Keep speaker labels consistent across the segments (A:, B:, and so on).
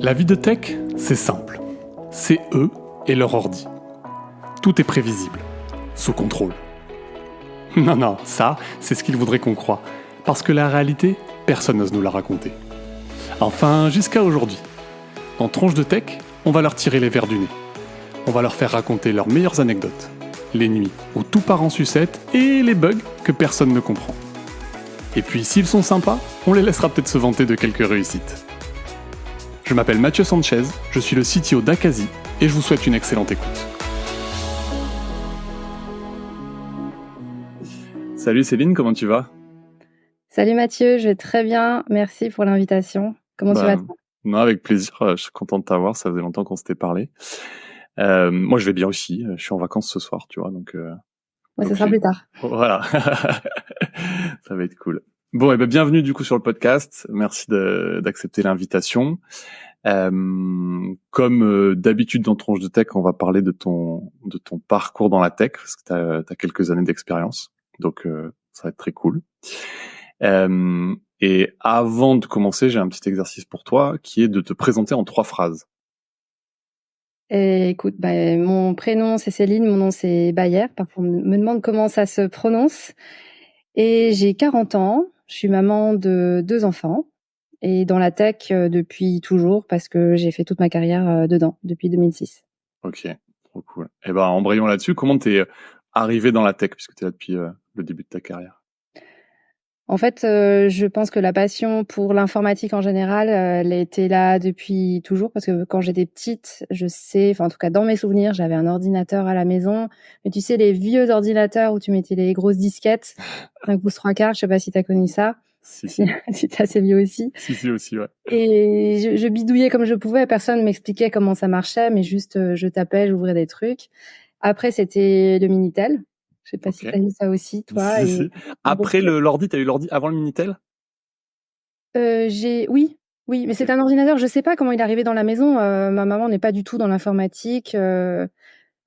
A: La vie de tech, c'est simple. C'est eux et leur ordi. Tout est prévisible, sous contrôle. Non, ça, c'est ce qu'ils voudraient qu'on croie. Parce que la réalité, personne n'ose nous la raconter. Enfin, jusqu'à aujourd'hui. Dans Tronche de Tech, on va leur tirer les vers du nez. On va leur faire raconter leurs meilleures anecdotes. Les nuits où tout part en sucette et les bugs que personne ne comprend. Et puis, s'ils sont sympas, on les laissera peut-être se vanter de quelques réussites. Je m'appelle Mathieu Sanchez, je suis le CTO d'Akazi et je vous souhaite une excellente écoute. Salut Céline, comment tu vas ?
B: Salut Mathieu, je vais très bien, merci pour l'invitation. Comment tu vas toi ?
A: Non, avec plaisir, je suis content de t'avoir, ça faisait longtemps qu'on s'était parlé. Moi je vais bien aussi, je suis en vacances ce soir, tu vois, donc
B: ça sera plus tard.
A: Voilà, ça va être cool. Bon, et bienvenue du coup sur le podcast, merci d'accepter l'invitation. Comme d'habitude dans Tronche de Tech, on va parler de ton parcours dans la tech, parce que t'as quelques années d'expérience, donc ça va être très cool. Et avant de commencer, j'ai un petit exercice pour toi, qui est de te présenter en 3 phrases.
B: Et écoute, mon prénom c'est Céline, mon nom c'est Bayer. Parfois on me demande comment ça se prononce. Et j'ai 40 ans, je suis maman de 2 enfants. Et dans la tech depuis toujours, parce que j'ai fait toute ma carrière dedans, depuis 2006.
A: Ok, trop cool. Et embrayons là-dessus, comment t'es arrivé dans la tech, puisque t'es là depuis le début de ta carrière ?
B: En fait, je pense que la passion pour l'informatique en général, elle était là depuis toujours parce que quand j'étais petite, en tout cas dans mes souvenirs, j'avais un ordinateur à la maison. Mais tu sais, les vieux ordinateurs où tu mettais les grosses disquettes, 5 pouces 3/4, je sais pas si tu as connu ça.
A: Si.
B: Si t'es assez vieux aussi.
A: Si aussi, ouais.
B: Et je bidouillais comme je pouvais, personne m'expliquait comment ça marchait, mais juste je tapais, j'ouvrais des trucs. Après, c'était le Minitel. Je sais pas si t'as eu ça aussi, toi.
A: Si. Après l'ordi, t'as eu l'ordi avant le Minitel ?
B: Oui, mais c'est un ordinateur, je sais pas comment il est arrivé dans la maison. Ma maman n'est pas du tout dans l'informatique. Je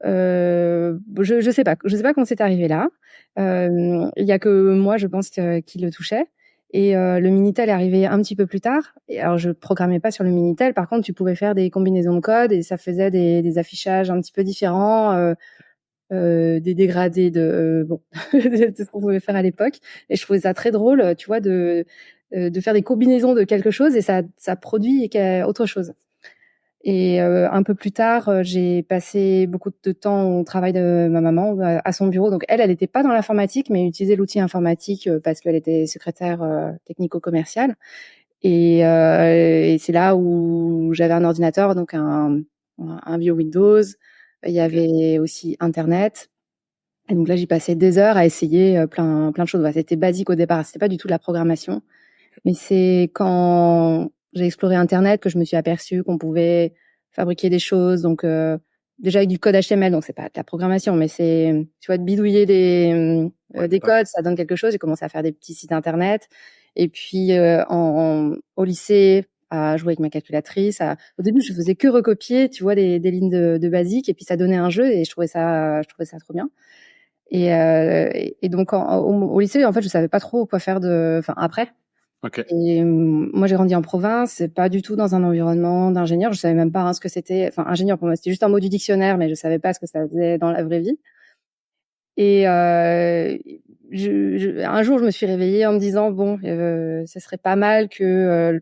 B: sais pas comment c'est arrivé là. Il y a que moi, je pense, qui le touchait. Et le Minitel est arrivé un petit peu plus tard. Et alors, je programmais pas sur le Minitel. Par contre, tu pouvais faire des combinaisons de code et ça faisait des affichages un petit peu différents, des dégradés de ce qu'on pouvait faire à l'époque. Et je trouvais ça très drôle, tu vois, de faire des combinaisons de quelque chose et ça produit autre chose. Et un peu plus tard, j'ai passé beaucoup de temps au travail de ma maman, à son bureau. Donc elle était pas dans l'informatique, mais elle utilisait l'outil informatique parce qu'elle était secrétaire technico-commerciale. Et c'est là où j'avais un ordinateur, donc un vieux Windows. Il y avait aussi Internet. Et donc là, j'y passais des heures à essayer plein de choses. C'était basique au départ, c'était pas du tout de la programmation. Mais c'est quand j'ai exploré Internet que je me suis aperçue qu'on pouvait fabriquer des choses. Donc déjà avec du code HTML, donc c'est pas de la programmation, mais c'est, tu vois, de bidouiller des codes, ça donne quelque chose. J'ai commencé à faire des petits sites Internet. Et puis au lycée, à jouer avec ma calculatrice. Au début, je faisais que recopier, tu vois, des lignes de basique, et puis ça donnait un jeu, et je trouvais ça trop bien. Et donc au lycée, en fait, je savais pas trop quoi faire après.
A: Ok.
B: Et moi, j'ai grandi en province, c'est pas du tout dans un environnement d'ingénieur. Je savais même pas ce que c'était. Enfin, ingénieur pour moi, c'était juste un mot du dictionnaire, mais je savais pas ce que ça faisait dans la vraie vie. Et un jour, je me suis réveillée en me disant bon, ce serait pas mal que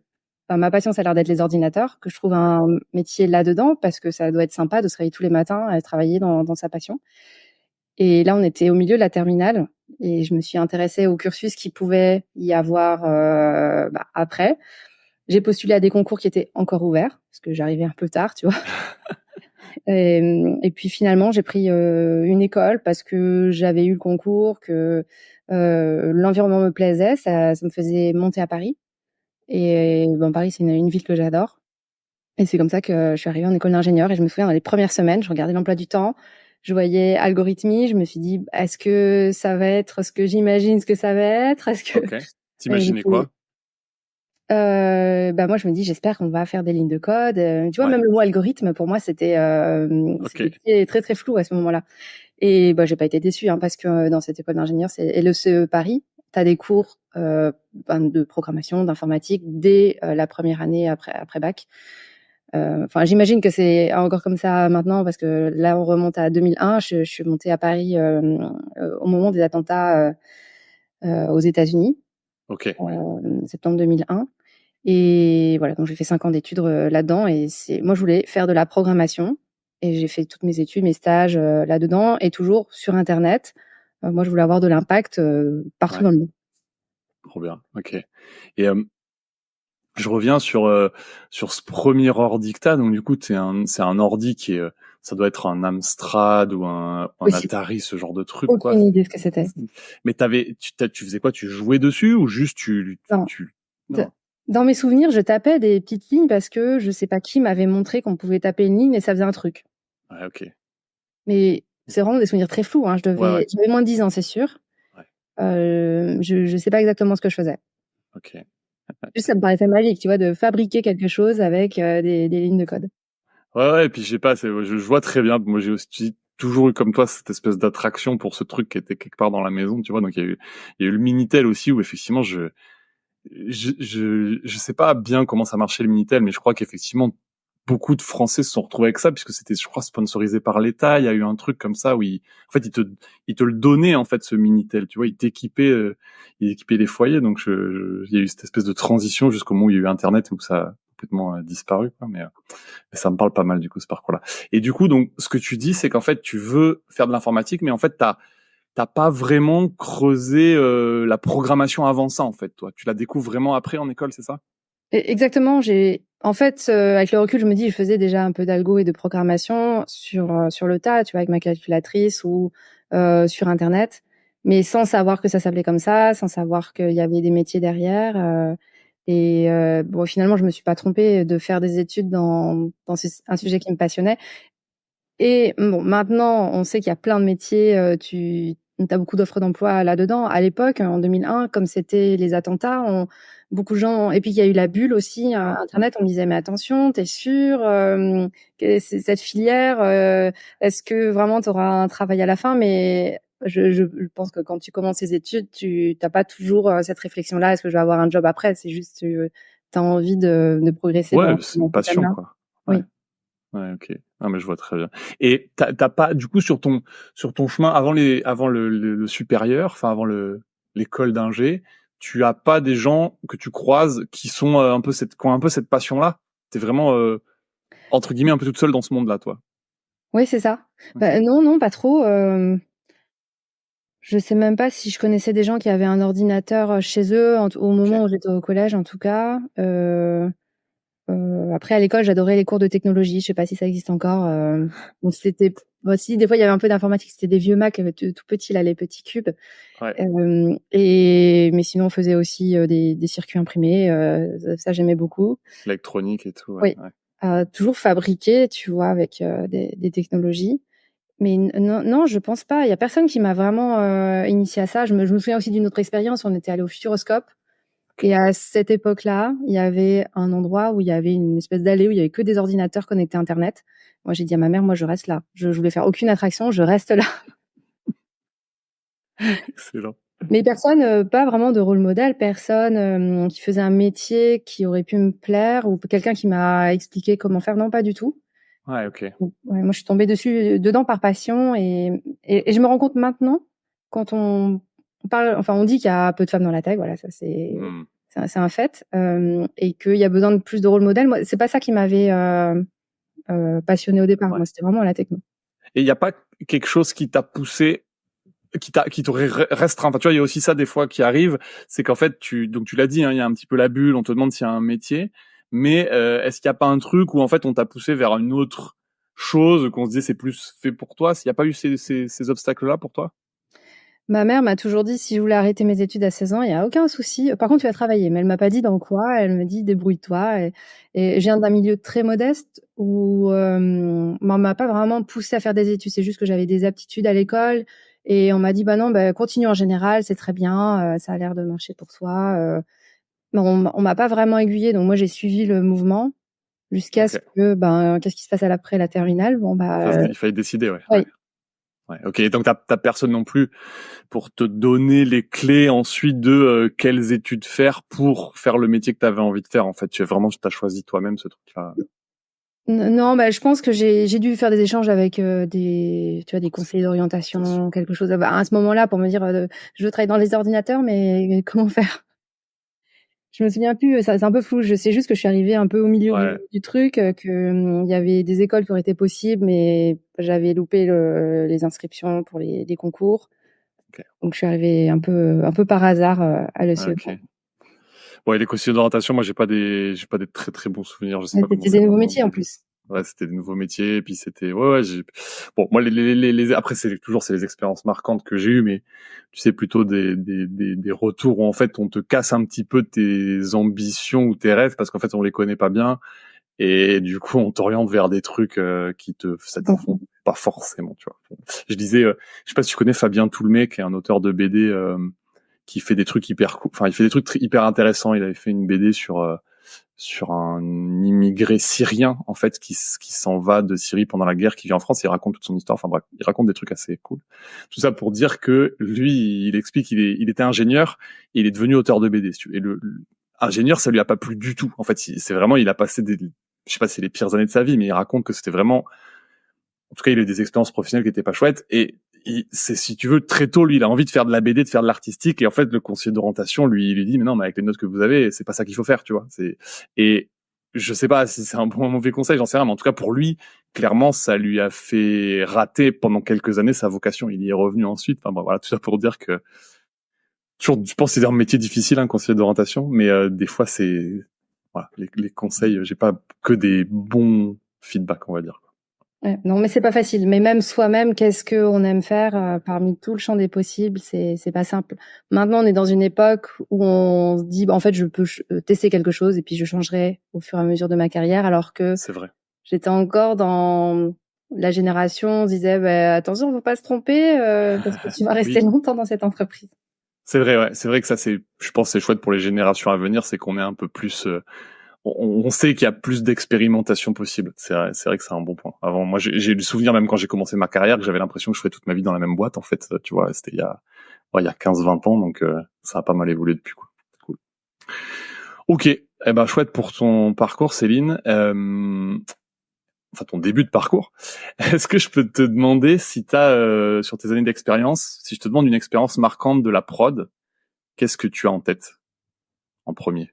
B: ma passion, ça a l'air d'être les ordinateurs, que je trouve un métier là-dedans parce que ça doit être sympa de se réveiller tous les matins à travailler dans sa passion. Et là, on était au milieu de la terminale et je me suis intéressée au cursus qu'il pouvait y avoir après. J'ai postulé à des concours qui étaient encore ouverts parce que j'arrivais un peu tard, tu vois. Et puis finalement, j'ai pris une école parce que j'avais eu le concours, que l'environnement me plaisait, ça me faisait monter à Paris. Et Paris, c'est une ville que j'adore. Et c'est comme ça que je suis arrivée en école d'ingénieur. Et je me souviens, dans les premières semaines, je regardais l'emploi du temps, je voyais algorithmie, je me suis dit, est-ce que ça va être ce que j'imagine ce que ça va être ? Est-ce que...
A: Ok. T'imaginais quoi ?
B: Moi, je me dis, j'espère qu'on va faire des lignes de code. Tu vois, même le mot algorithme, pour moi, c'était très, très, très flou à ce moment-là. Et j'ai pas été déçue, parce que dans cette école d'ingénieur, c'est LECE Paris, tu as des cours de programmation, d'informatique dès la première année après bac. Enfin, j'imagine que c'est encore comme ça maintenant parce que là, on remonte à 2001. Je suis montée à Paris au moment des attentats aux États-Unis,
A: Ok, ouais.
B: septembre 2001. Et voilà, donc j'ai fait 5 ans d'études là-dedans. Et moi, je voulais faire de la programmation. Et j'ai fait toutes mes études, mes stages là-dedans, et toujours sur Internet. Moi, je voulais avoir de l'impact partout
A: Ouais,
B: dans le monde.
A: trop bien. Ok. Et je reviens sur ce premier ordi que t'as. Donc du coup, c'est un ordi qui est, ça doit être un Amstrad ou un
B: Possible.
A: Atari, ce genre de truc, quoi.
B: Aucune idée ce que c'était.
A: Mais tu faisais quoi? Tu jouais dessus ou juste
B: Non. D
A: non.
B: Dans mes souvenirs, je tapais des petites lignes parce que je sais pas qui m'avait montré qu'on pouvait taper une ligne et ça faisait un truc.
A: Ouais, ok.
B: Mais c'est vraiment des souvenirs très flous, hein.
A: Ouais, ouais,
B: J'avais moins de 10 ans, c'est sûr.
A: ouais.
B: Je sais pas exactement ce que je faisais.
A: Ok.
B: Juste, ça me paraissait magique, tu vois, de fabriquer quelque chose avec des lignes de code.
A: Ouais, ouais. Et puis je sais pas, je vois très bien. Moi, j'ai aussi toujours eu comme toi cette espèce d'attraction pour ce truc qui était quelque part dans la maison, tu vois. Donc il y a eu le Minitel aussi où effectivement je sais pas bien comment ça marchait le Minitel, mais je crois qu'effectivement beaucoup de Français se sont retrouvés avec ça puisque c'était, je crois, sponsorisé par l'État. Il y a eu un truc comme ça où en fait, il te le donnait en fait ce Minitel. Tu vois, il équipait les foyers. Donc il y a eu cette espèce de transition jusqu'au moment où il y a eu Internet et où ça a complètement disparu. Quoi. Mais ça me parle pas mal du coup ce parcours-là. Et du coup, donc ce que tu dis, c'est qu'en fait, tu veux faire de l'informatique, mais en fait, t'as pas vraiment creusé la programmation avant ça, en fait, toi. Tu la découvres vraiment après en école, c'est ça?
B: Exactement, en fait, avec le recul, je me dis, je faisais déjà un peu d'algo et de programmation sur le tas, tu vois, avec ma calculatrice ou sur internet, mais sans savoir que ça s'appelait comme ça, sans savoir qu'il y avait des métiers derrière. Bon, finalement, je me suis pas trompée de faire des études dans un sujet qui me passionnait. Et bon, maintenant, on sait qu'il y a plein de métiers, tu as beaucoup d'offres d'emploi là-dedans. À l'époque, en 2001, comme c'était les attentats, beaucoup de gens, et puis il y a eu la bulle aussi, internet, on me disait: «Mais attention, tu es sûre, que c'est cette filière, est-ce que vraiment tu auras un travail à la fin?» Mais je pense que quand tu commences tes études, tu as pas toujours, cette réflexion-là: «Est-ce que je vais avoir un job après?» C'est juste, tu as envie de progresser
A: Ouais,
B: dans
A: c'est
B: dans
A: une
B: ce
A: passion,
B: domaine-là.
A: quoi. Ouais,
B: Oui.
A: ouais, ok. Ah, mais je vois très bien. Et t'as pas, du coup, sur ton chemin avant le supérieur, enfin avant l'école d'ingé, tu as pas des gens que tu croises qui sont qui ont un peu cette passion-là? T'es vraiment entre guillemets un peu toute seule dans ce monde-là, toi.
B: Oui, c'est ça.
A: Ok.
B: Bah, non, non, pas trop, je sais même pas si je connaissais des gens qui avaient un ordinateur, chez eux au
A: Ok.
B: moment où j'étais au collège, en tout cas. Après à l'école, j'adorais les cours de technologie, je sais pas si ça existe encore, donc c'était bah, si, des fois, il y avait un peu d'informatique, c'était des vieux Mac, tout petits là, les petits cubes,
A: Ouais.
B: mais sinon on faisait aussi, des circuits imprimés, ça j'aimais beaucoup.
A: Électronique et tout, ouais.
B: Oui,
A: Ouais.
B: toujours fabriquer, tu vois, avec, des technologies. Mais non, non, je pense pas. Il y a personne qui m'a vraiment, initiée à ça. Je me souviens aussi d'une autre expérience, on était allés au Futuroscope,
A: Ok.
B: et à cette époque-là, il y avait un endroit où il y avait une espèce d'allée où il y avait que des ordinateurs connectés à internet. Moi, j'ai dit à ma mère: «Moi, je reste là. Je voulais faire aucune attraction, je reste là».
A: Excellent.
B: Mais personne, pas vraiment de rôle modèle, personne, qui faisait un métier qui aurait pu me plaire ou quelqu'un qui m'a expliqué comment faire, non, pas du tout.
A: Ouais, ok.
B: Donc ouais, moi, je suis tombée dedans par passion, et je me rends compte maintenant, quand on parle, enfin, on dit qu'il y a peu de femmes dans la tech, voilà, ça
A: Hmm.
B: c'est un fait, et qu'il y a besoin de plus de rôle modèles. Moi, c'est pas ça qui m'avait, passionnée au départ.
A: Ouais.
B: Moi, c'était vraiment la techno.
A: Et il y a pas quelque chose qui t'a poussé, qui t'aurait restreint. Enfin, tu vois, il y a aussi ça des fois qui arrive, c'est qu'en fait, donc tu l'as dit, hein, il y a un petit peu la bulle, on te demande s'il y a un métier, mais est-ce qu'il y a pas un truc où en fait on t'a poussé vers une autre chose, qu'on se disait c'est plus fait pour toi? S'il y a pas eu ces obstacles-là pour toi?
B: Ma mère m'a toujours dit: «Si je voulais arrêter mes études à 16 ans, il y a aucun souci. Par contre, tu vas travailler». Mais elle m'a pas dit dans quoi. Elle me dit: «Débrouille-toi», et je viens d'un milieu très modeste où, on m'a pas vraiment poussée à faire des études. C'est juste que j'avais des aptitudes à l'école, et on m'a dit: «Bah non, bah continue en général, c'est très bien, ça a l'air de marcher pour toi», mais on m'a pas vraiment aiguillée, donc moi j'ai suivi le mouvement jusqu'à ce
A: Ok.
B: que, ben, qu'est-ce qui se passe après la terminale? Bon, bah,
A: Il fallait décider, ouais. Ouais.
B: oui.
A: Ouais. Ok. Et donc t'as personne non plus pour te donner les clés ensuite de quelles études faire pour faire le métier que tu avais envie de faire. En fait, tu as choisi toi-même ce truc-là.
B: Non, bah, je pense que j'ai dû faire des échanges avec des conseillers d'orientation, quelque chose à ce moment-là pour me dire je veux travailler dans les ordinateurs, mais comment faire? Je me souviens plus, ça c'est un peu flou. Je sais juste que je suis arrivée un peu au milieu
A: Ouais,
B: du truc, il y avait des écoles qui auraient été possibles, mais j'avais loupé les inscriptions pour les concours.
A: ok.
B: Donc je suis arrivée un peu par hasard à l'ECE.
A: Ok. Bon, et les conseillers d'orientation, moi, j'ai pas des très très bons souvenirs. Je sais
B: Mais
A: pas comment
B: c'était
A: c'est
B: des nouveaux
A: maintenant au
B: métiers en
A: début.
B: plus.
A: Ouais, c'était des nouveaux métiers, et puis c'était, bon, moi, après, c'est les expériences marquantes que j'ai eues, mais tu sais, plutôt des retours où, en fait, on te casse un petit peu tes ambitions ou tes rêves, parce qu'en fait, on les connaît pas bien, et du coup, on t'oriente vers des trucs, qui te satisfont pas forcément, tu vois. Je disais, je sais pas si tu connais Fabien Toulmé, qui est un auteur de BD, qui fait des trucs hyper cool. Enfin, il fait des trucs hyper intéressants. Il avait fait une BD sur un immigré syrien en fait qui s'en va de Syrie pendant la guerre, qui vient en France. Et il raconte toute son histoire. Enfin bref, il raconte des trucs assez cool. Tout ça pour dire que lui, il explique il était ingénieur et il est devenu auteur de BD. Et ingénieur, ça lui a pas plu du tout. En fait, c'est vraiment, il a passé je sais pas si c'est les pires années de sa vie, mais il raconte que c'était vraiment, en tout cas, il a eu des expériences professionnelles qui étaient pas chouettes. Et c'est, si tu veux, très tôt, lui, il a envie de faire de la BD, de faire de l'artistique. Et en fait, le conseiller d'orientation, lui, il lui dit, mais non, mais avec les notes que vous avez, c'est pas ça qu'il faut faire, tu vois. Et je sais pas si c'est un bon ou un mauvais conseil, j'en sais rien, mais en tout cas, pour lui, clairement, ça lui a fait rater pendant quelques années sa vocation. Il y est revenu ensuite. Enfin, bon, voilà, tout ça pour dire que, toujours, je pense que c'est un métier difficile, un conseiller d'orientation, mais des fois, voilà, les conseils, j'ai pas que des bons feedbacks, on va dire.
B: Ouais, non, mais c'est pas facile. Mais même soi-même, qu'est-ce qu'on aime faire parmi tout le champ des possibles, c'est pas simple. Maintenant, on est dans une époque où on se dit, bah, en fait, je peux tester quelque chose et puis je changerai au fur et à mesure de ma carrière, alors que
A: C'est vrai.
B: j'étais encore dans la génération, on se disait, bah, attention, faut pas se tromper parce que tu vas rester
A: Oui.
B: longtemps dans cette entreprise.
A: C'est vrai, ouais. C'est vrai que ça, je pense, que c'est chouette pour les générations à venir, c'est qu'on est un peu plus, on sait qu'il y a plus d'expérimentation possible. C'est vrai que c'est un bon point. Avant, moi, j'ai le souvenir, même quand j'ai commencé ma carrière, que j'avais l'impression que je ferais toute ma vie dans la même boîte, en fait. Tu vois, c'était il y a 15-20 ans, donc, ça a pas mal évolué depuis, quoi. Cool. Ok. Eh ben, chouette pour ton parcours, Céline. Enfin, ton début de parcours. Est-ce que je peux te demander si sur tes années d'expérience, si je te demande une expérience marquante de la prod, qu'est-ce que tu as en tête en premier?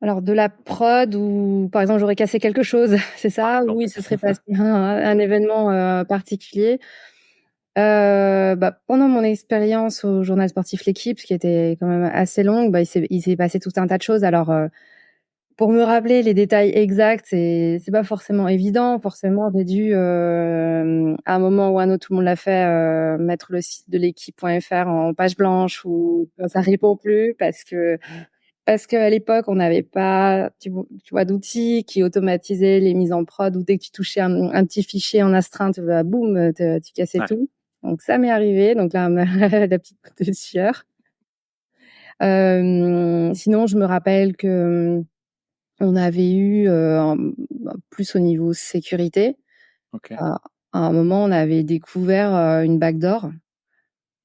B: Alors de la prod où, par exemple, j'aurais cassé quelque chose, c'est
A: Par
B: ça? Oui,
A: exemple.
B: ce serait passé un événement particulier. Bah, pendant mon expérience au journal sportif L'Équipe, qui était quand même assez longue, bah, il s'est passé tout un tas de choses. Alors, pour me rappeler les détails exacts, c'est pas forcément évident. Forcément, j'ai dû, à un moment ou à un autre, tout le monde l'a fait, mettre le site de l'équipe.fr en page blanche ou quand ça répond plus parce qu'à l'époque, on n'avait pas, tu vois, d'outils qui automatisaient les mises en prod, où dès que tu touchais un petit fichier en astreinte, bah, boum, tu cassais
A: Ouais.
B: tout. Donc ça m'est arrivé. Donc là, la petite goutte de sueur. Sinon, je me rappelle que on avait eu, plus au niveau sécurité,
A: Ok.
B: à un moment, on avait découvert, une backdoor.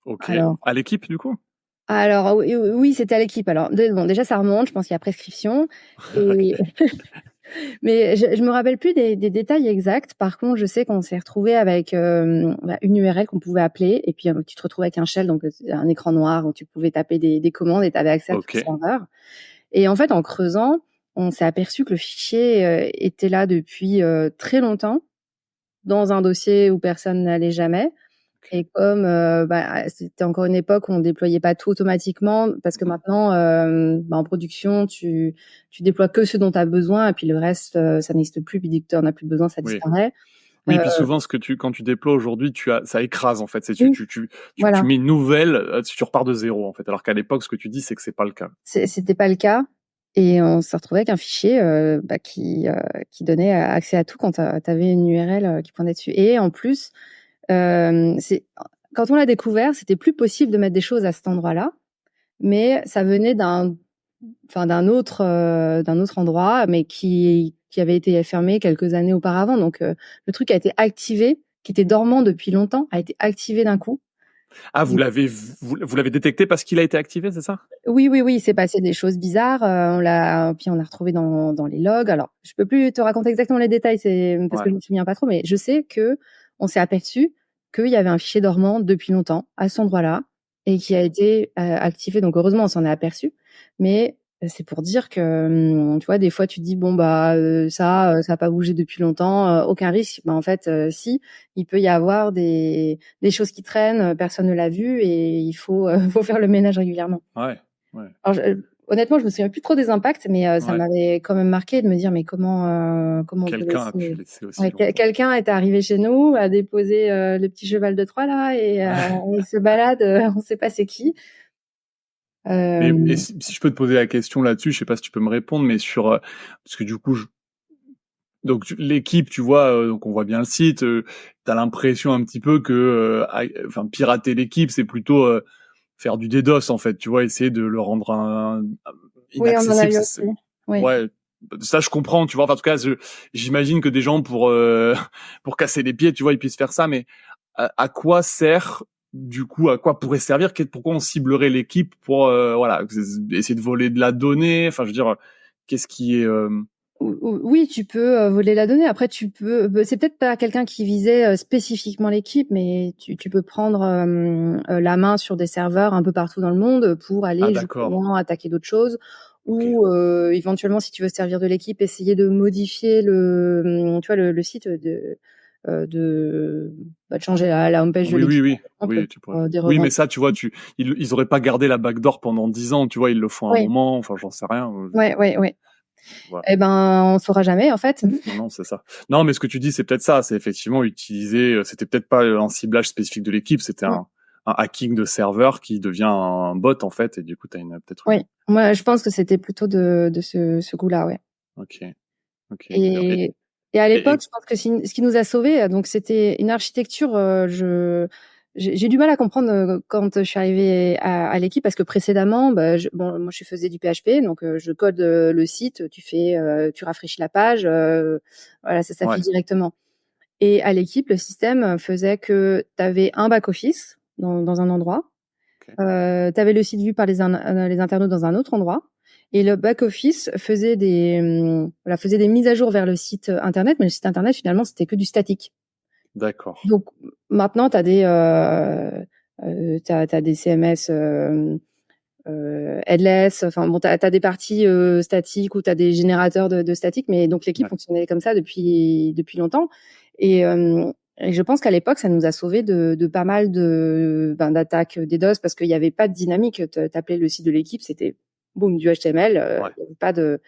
A: Ok.
B: Alors
A: À l'équipe, du coup?
B: oui, c'était à l'équipe. Alors bon, déjà ça remonte, je pense qu'il y a prescription
A: Ok.
B: et mais je me rappelle plus des détails exacts. Par contre, je sais qu'on s'est retrouvé avec, une URL qu'on pouvait appeler et puis, tu te retrouves avec un shell, donc un écran noir où tu pouvais taper des commandes et tu avais accès à tout
A: Ok.
B: le serveur et en fait, en creusant, on s'est aperçu que le fichier, était là depuis, très longtemps, dans un dossier où personne n'allait jamais et comme, bah, c'était encore une époque où on déployait pas tout automatiquement parce que
A: Mhm.
B: maintenant, bah, en production, tu déploies que ce dont tu as besoin et puis le reste, ça n'existe plus, puis dès que tu en as plus besoin, ça
A: Oui.
B: disparaît.
A: Oui,
B: Heu,
A: puis souvent, quand tu déploies aujourd'hui, ça écrase, en fait.
B: oui,
A: Tu
B: voilà,
A: mets une nouvelle, tu repars de zéro, en fait. Alors qu'à l'époque, ce que tu dis, c'est que c'est pas le cas.
B: c'était pas le cas et on s'est retrouvé avec un fichier, bah, qui donnait accès à tout quand tu avais une URL, qui pointait dessus et en plus, c'est quand on l'a découvert, c'était plus possible de mettre des choses à cet endroit-là, mais ça venait d'un autre endroit, mais qui avait été fermé quelques années auparavant. Donc, le truc a été activé, qui était dormant depuis longtemps, a été activé d'un coup.
A: Ah, vous l'avez détecté parce qu'il a été activé, c'est ça?
B: Oui, oui, oui, il s'est passé des choses bizarres. Puis on l'a retrouvé dans les logs. Alors, je peux plus te raconter exactement les détails, c'est parce que
A: Ouais.
B: je me souviens pas trop, mais je sais que on s'est aperçu qu'il y avait un fichier dormant depuis longtemps à cet endroit-là et qui a été activé. Donc heureusement, on s'en est aperçu. Mais c'est pour dire que, tu vois, des fois, tu te dis bon bah ça a pas bougé depuis longtemps, aucun risque. Bah en fait, si, il peut y avoir des choses qui traînent, personne ne l'a vu et il faut faut faire le ménage régulièrement.
A: Ouais. Ouais.
B: Alors honnêtement, je me souviens plus trop des impacts, mais ça
A: Ouais.
B: m'avait quand même marqué de me dire: «Mais comment on peut
A: Quelqu'un a pu
B: laisser».
A: laisser aussi
B: Ouais,
A: longtemps.
B: quelqu'un est arrivé chez nous, a déposé, le petit cheval de Troie là et il se balade, on sait pas c'est qui.
A: Et
B: Hem,
A: si je peux te poser la question là-dessus, je sais pas si tu peux me répondre, mais parce que du coup, donc l'équipe, tu vois, donc on voit bien le site, tu as l'impression un petit peu que, enfin pirater l'équipe, c'est plutôt, faire du DDoS en fait, tu vois? Essayer de le rendre
B: oui, on en a
A: inaccessible,
B: eu aussi. Oui.
A: ouais, ça je comprends, tu vois? Enfin, en tout cas, j'imagine que des gens pour, pour casser les pieds, tu vois, ils puissent faire ça, mais à quoi sert, du coup, à quoi pourrait servir, pourquoi on ciblerait l'équipe pour, voilà, essayer de voler de la donnée, enfin je veux dire, qu'est-ce qui est,
B: Oui, tu peux, voler la donnée. Après tu peux c'est peut-être pas quelqu'un qui visait, spécifiquement l'équipe, mais tu peux prendre, la main sur des serveurs un peu partout dans le monde pour
A: Ah
B: aller
A: d'accord,
B: justement attaquer d'autres choses
A: OK.
B: ou, éventuellement si tu veux servir de l'équipe, essayer de modifier tu vois le site, de changer la home page de
A: Oui, oui,
B: l'équipe
A: oui,
B: par exemple
A: oui, tu pourrais.
B: pour, des
A: Oui, mais
B: revendeurs.
A: ça, tu vois, ils auraient pas gardé la backdoor pendant 10 ans, tu vois, ils le font un
B: Oui,
A: moment, enfin, j'en sais rien,
B: ouais, ouais, ouais.
A: voilà.
B: Et ben, on saura jamais en fait.
A: Non, c'est ça. Non, mais ce que tu dis, c'est peut-être ça, c'est effectivement utiliser, c'était peut-être pas un ciblage spécifique de l'équipe, c'était
B: Mmh.
A: un hacking de serveur qui devient un bot, en fait, et du coup, peut-être
B: Oui,
A: une,
B: moi je pense que c'était plutôt de ce goût-là, ouais.
A: OK, OK, excellent.
B: Et et à l'époque,
A: Et
B: je pense que ce qui nous a sauvés, donc c'était une architecture, j'ai du mal à comprendre, quand je suis arrivée à l'équipe parce que précédemment, bah, bon, moi je faisais du PHP donc je code, le site, tu rafraîchis la page, voilà, ça
A: ouais,
B: s'affiche directement. Et à l'équipe, le système faisait que tu avais un back office dans un endroit.
A: OK,
B: Tu avais le site vu par les internautes dans un autre endroit et le back office voilà, faisait des mises à jour vers le site internet, mais le site internet finalement c'était que du statique.
A: d'accord.
B: Donc maintenant tu as des CMS, headless, enfin bon, tu as des parties, statiques ou tu as des générateurs de statique, mais donc l'équipe
A: Ouais.
B: fonctionnait comme ça depuis longtemps et je pense qu'à l'époque, ça nous a sauvés de pas mal d'attaques DDoS parce qu'il y avait pas de dynamique. Tu appelais le site de l'équipe, c'était boum, du HTML,
A: Ouais.
B: il y avait pas de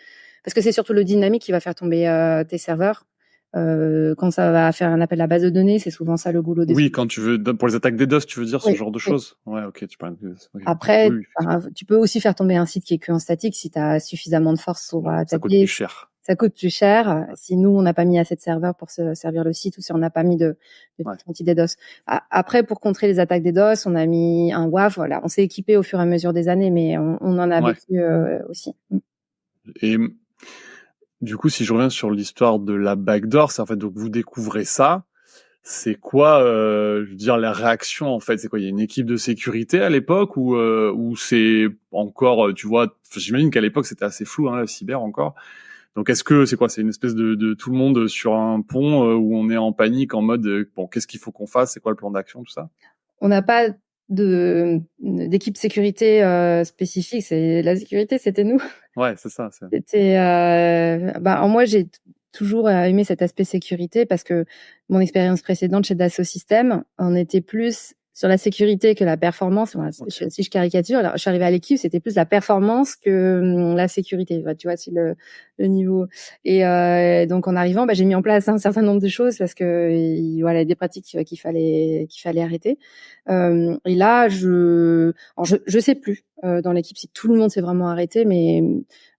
B: parce que c'est surtout le dynamique qui va faire tomber, tes serveurs. Quand ça va faire un appel à base de données, c'est souvent ça le goulot des
A: Oui,
B: sous.
A: quand tu veux, pour les attaques DDoS, tu veux dire ce
B: Oui,
A: genre de
B: oui.
A: choses? Ouais, OK, tu parles de, OK, OK. Oui,
B: Après,
A: oui,
B: enfin,
A: effectivement.
B: tu peux aussi faire tomber un site qui est que en statique si tu as suffisamment de force pour
A: Ouais, ça coûte plus
B: attaquer.
A: cher.
B: Ça coûte plus cher.
A: Ouais.
B: Si nous, on n'a pas mis assez de serveurs pour se servir le site ou si on n'a pas mis de
A: Ouais.
B: filtre anti-DDoS. Après, pour contrer les attaques DDoS, on a mis un WAF. Voilà, on s'est équipé au fur et à mesure des années, mais on en a
A: Ouais.
B: vécu aussi.
A: Et du coup, si je reviens sur l'histoire de la backdoor, c'est en fait, donc vous découvrez ça. C'est quoi, je veux dire, la réaction en fait? C'est quoi? Il y a une équipe de sécurité à l'époque ou c'est encore, tu vois, j'imagine qu'à l'époque c'était assez flou, hein, la cyber encore. Donc est-ce que c'est quoi? C'est une espèce de tout le monde sur un pont où on est en panique en mode bon, qu'est-ce qu'il faut qu'on fasse? C'est quoi le plan d'action, tout ça?
B: On n'a pas d'équipe sécurité spécifique. C'est la sécurité, c'était nous.
A: Ouais, c'est ça.
B: C'était, moi, j'ai toujours aimé cet aspect sécurité parce que mon expérience précédente chez Dassault Systèmes, on était plus sur la sécurité que la performance. Voilà,
A: Ok.
B: si je caricature, alors je suis arrivée à l'équipe, c'était plus la performance que la sécurité. Bah, tu vois, c'est le niveau. Et donc en arrivant, j'ai mis en place un certain nombre de choses parce que voilà, des pratiques qu'il fallait arrêter. Et là, alors je sais plus dans l'équipe si tout le monde s'est vraiment arrêté, mais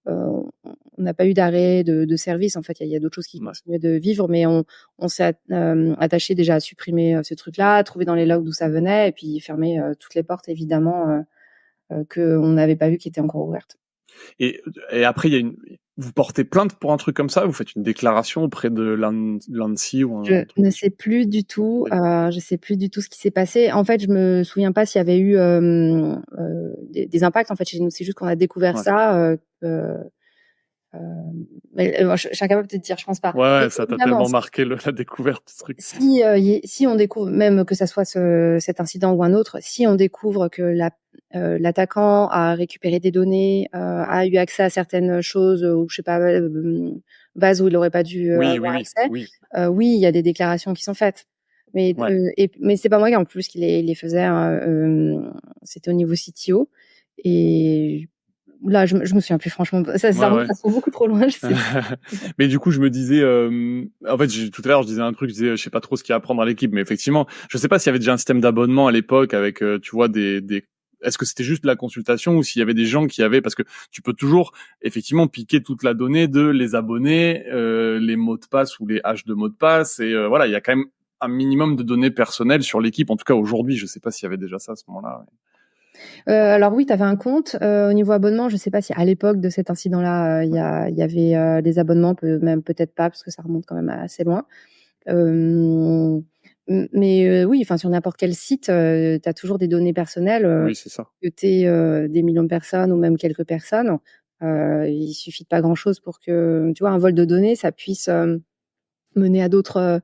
B: on n'a pas eu d'arrêt de service. En fait, il y a d'autres choses qui
A: Ouais.
B: continuaient de vivre, mais on s'est attaché déjà à supprimer ce truc-là, trouver dans les logs d'où ça venait, et puis fermer toutes les portes, évidemment, qu'on n'avait pas vu qui étaient encore ouvertes.
A: Et, et après, vous portez plainte pour un truc comme ça? Vous faites une déclaration auprès de l'ANSSI ou un
B: Je
A: truc
B: ne sais plus du tout,
A: Oui.
B: je sais plus du tout ce qui s'est passé. En fait, je me souviens pas s'il y avait eu, des impacts, en fait, chez nous. C'est juste qu'on a découvert
A: Ouais.
B: ça, mais je suis incapable de te dire, je pense pas.
A: Ouais,
B: Mais
A: ça t'a
B: évidemment,
A: tellement marqué la découverte du truc.
B: si on découvre, même que ça soit cet incident ou un autre, si on découvre que l'attaquant a récupéré des données, a eu accès à certaines choses, ou je sais pas, bases où il aurait pas dû
A: Oui,
B: avoir
A: oui,
B: accès,
A: oui.
B: oui, il y a des déclarations qui sont faites. Mais
A: Ouais.
B: mais c'est pas moi en plus qui les faisais, hein, c'était au niveau CTO. Et là, je me souviens plus, franchement. Ça
A: Ouais,
B: remonte
A: ouais.
B: beaucoup trop loin, je sais plus.
A: Mais du coup, je me disais, en fait, tout à l'heure, je disais un truc, je disais, je sais pas trop ce qu'il y a à apprendre à l'équipe, mais effectivement, je sais pas s'il y avait déjà un système d'abonnement à l'époque avec, tu vois, est-ce que c'était juste la consultation ou s'il y avait des gens qui avaient, parce que tu peux toujours, effectivement, piquer toute la donnée de les abonnés, les mots de passe ou les haches de mots de passe, et voilà, il y a quand même un minimum de données personnelles sur l'équipe. En tout cas, aujourd'hui, je sais pas s'il y avait déjà ça à ce moment-là.
B: Alors oui, tu avais un compte. Au niveau abonnement, je sais pas si à l'époque de cet incident-là, il y avait des abonnements, même peut-être pas, parce que ça remonte quand même assez loin. Mais oui, enfin, sur n'importe quel site, tu as toujours des données personnelles,
A: Oui, c'est ça.
B: que tu aies des millions de personnes ou même quelques personnes. Il suffit de pas grand-chose pour que, tu vois, un vol de données, ça puisse mener à d'autres,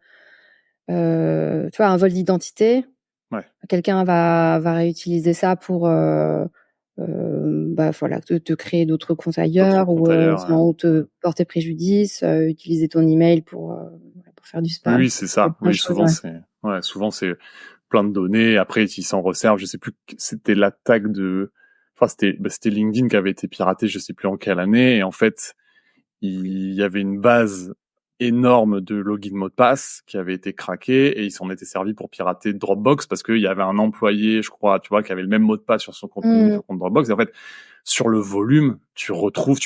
B: tu vois, un vol d'identité.
A: Ouais.
B: Quelqu'un va réutiliser ça pour, bah, voilà, te créer d'autres comptes
A: D'autres
B: ailleurs,
A: comptes
B: ou
A: ailleurs.
B: sinon te porter préjudice, utiliser ton email pour faire du
A: Oui,
B: spam.
A: oui, c'est
B: Il y a
A: ça.
B: plein de
A: Oui,
B: choses,
A: souvent c'est plein de données. Après, ils s'en resservent. Je sais plus. C'était l'attaque de. Enfin, c'était LinkedIn qui avait été piraté. Je sais plus en quelle année. Et en fait, il y avait une base énorme de login mot de passe qui avait été craquée et ils s'en étaient servis pour pirater Dropbox parce qu'il y avait un employé, je crois, tu vois, qui avait le même mot de passe sur son compte LinkedIn, sur
B: ouais.
A: son compte Dropbox. Et en fait, sur le volume, tu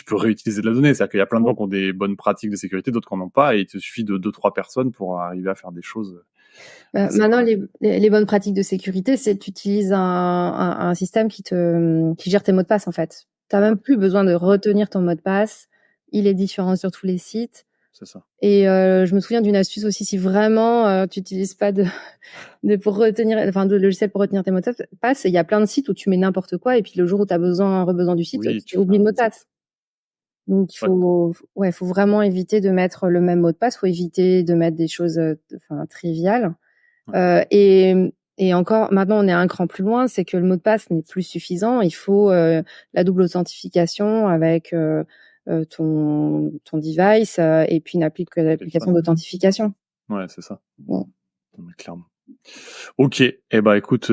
A: peux réutiliser de la donnée. C'est-à-dire qu'il y a plein de gens qui ont des bonnes pratiques de sécurité, d'autres qui n'en ont pas, et il te suffit de 2-3 personnes pour arriver à faire des choses assez
B: Maintenant,
A: correctes.
B: les bonnes pratiques de sécurité, c'est que tu utilises un système qui gère tes mots de passe, en fait. Tu as
A: Ouais,
B: même plus besoin de retenir ton mot de passe. Il est différent sur tous les sites.
A: c'est ça.
B: Et je me souviens d'une astuce aussi, si vraiment tu n'utilises pas pour retenir, enfin, de logiciel pour retenir tes mots de passe, il y a plein de sites où tu mets n'importe quoi, et puis le jour où tu as besoin du site,
A: Oui, tu
B: tu
A: fais
B: oublies le
A: un
B: mot de
A: reset.
B: passe. Donc
A: Ouais,
B: faut vraiment éviter de mettre le même mot de passe. Faut éviter de mettre des choses, enfin, triviales.
A: ouais.
B: Et encore, maintenant, on est un cran plus loin, c'est que le mot de passe n'est plus suffisant. Il faut la double authentification avec ton device, et puis une application
A: Téléphone.
B: d'authentification.
A: Ouais, c'est ça.
B: Bon.
A: Non, mais clairement. Ok. Eh ben, écoute,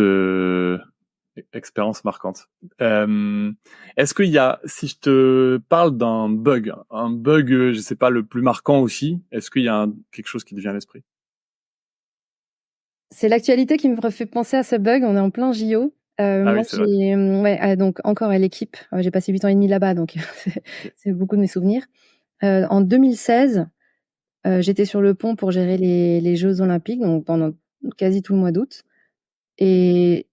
A: expérience marquante. Est-ce qu'il y a, si je te parle d'un bug, je sais pas, le plus marquant aussi, est-ce qu'il y a quelque chose qui te vient à l'esprit?
B: C'est l'actualité qui me fait penser à ce bug. On est en plein JO.
A: Ah
B: Moi,
A: oui, c'est vrai.
B: ouais, donc encore à l'équipe. J'ai passé 8 ans et demi là-bas, donc
A: Ok.
B: c'est beaucoup de mes souvenirs. En 2016, j'étais sur le pont pour gérer les Jeux olympiques, donc pendant quasi tout le mois d'août, et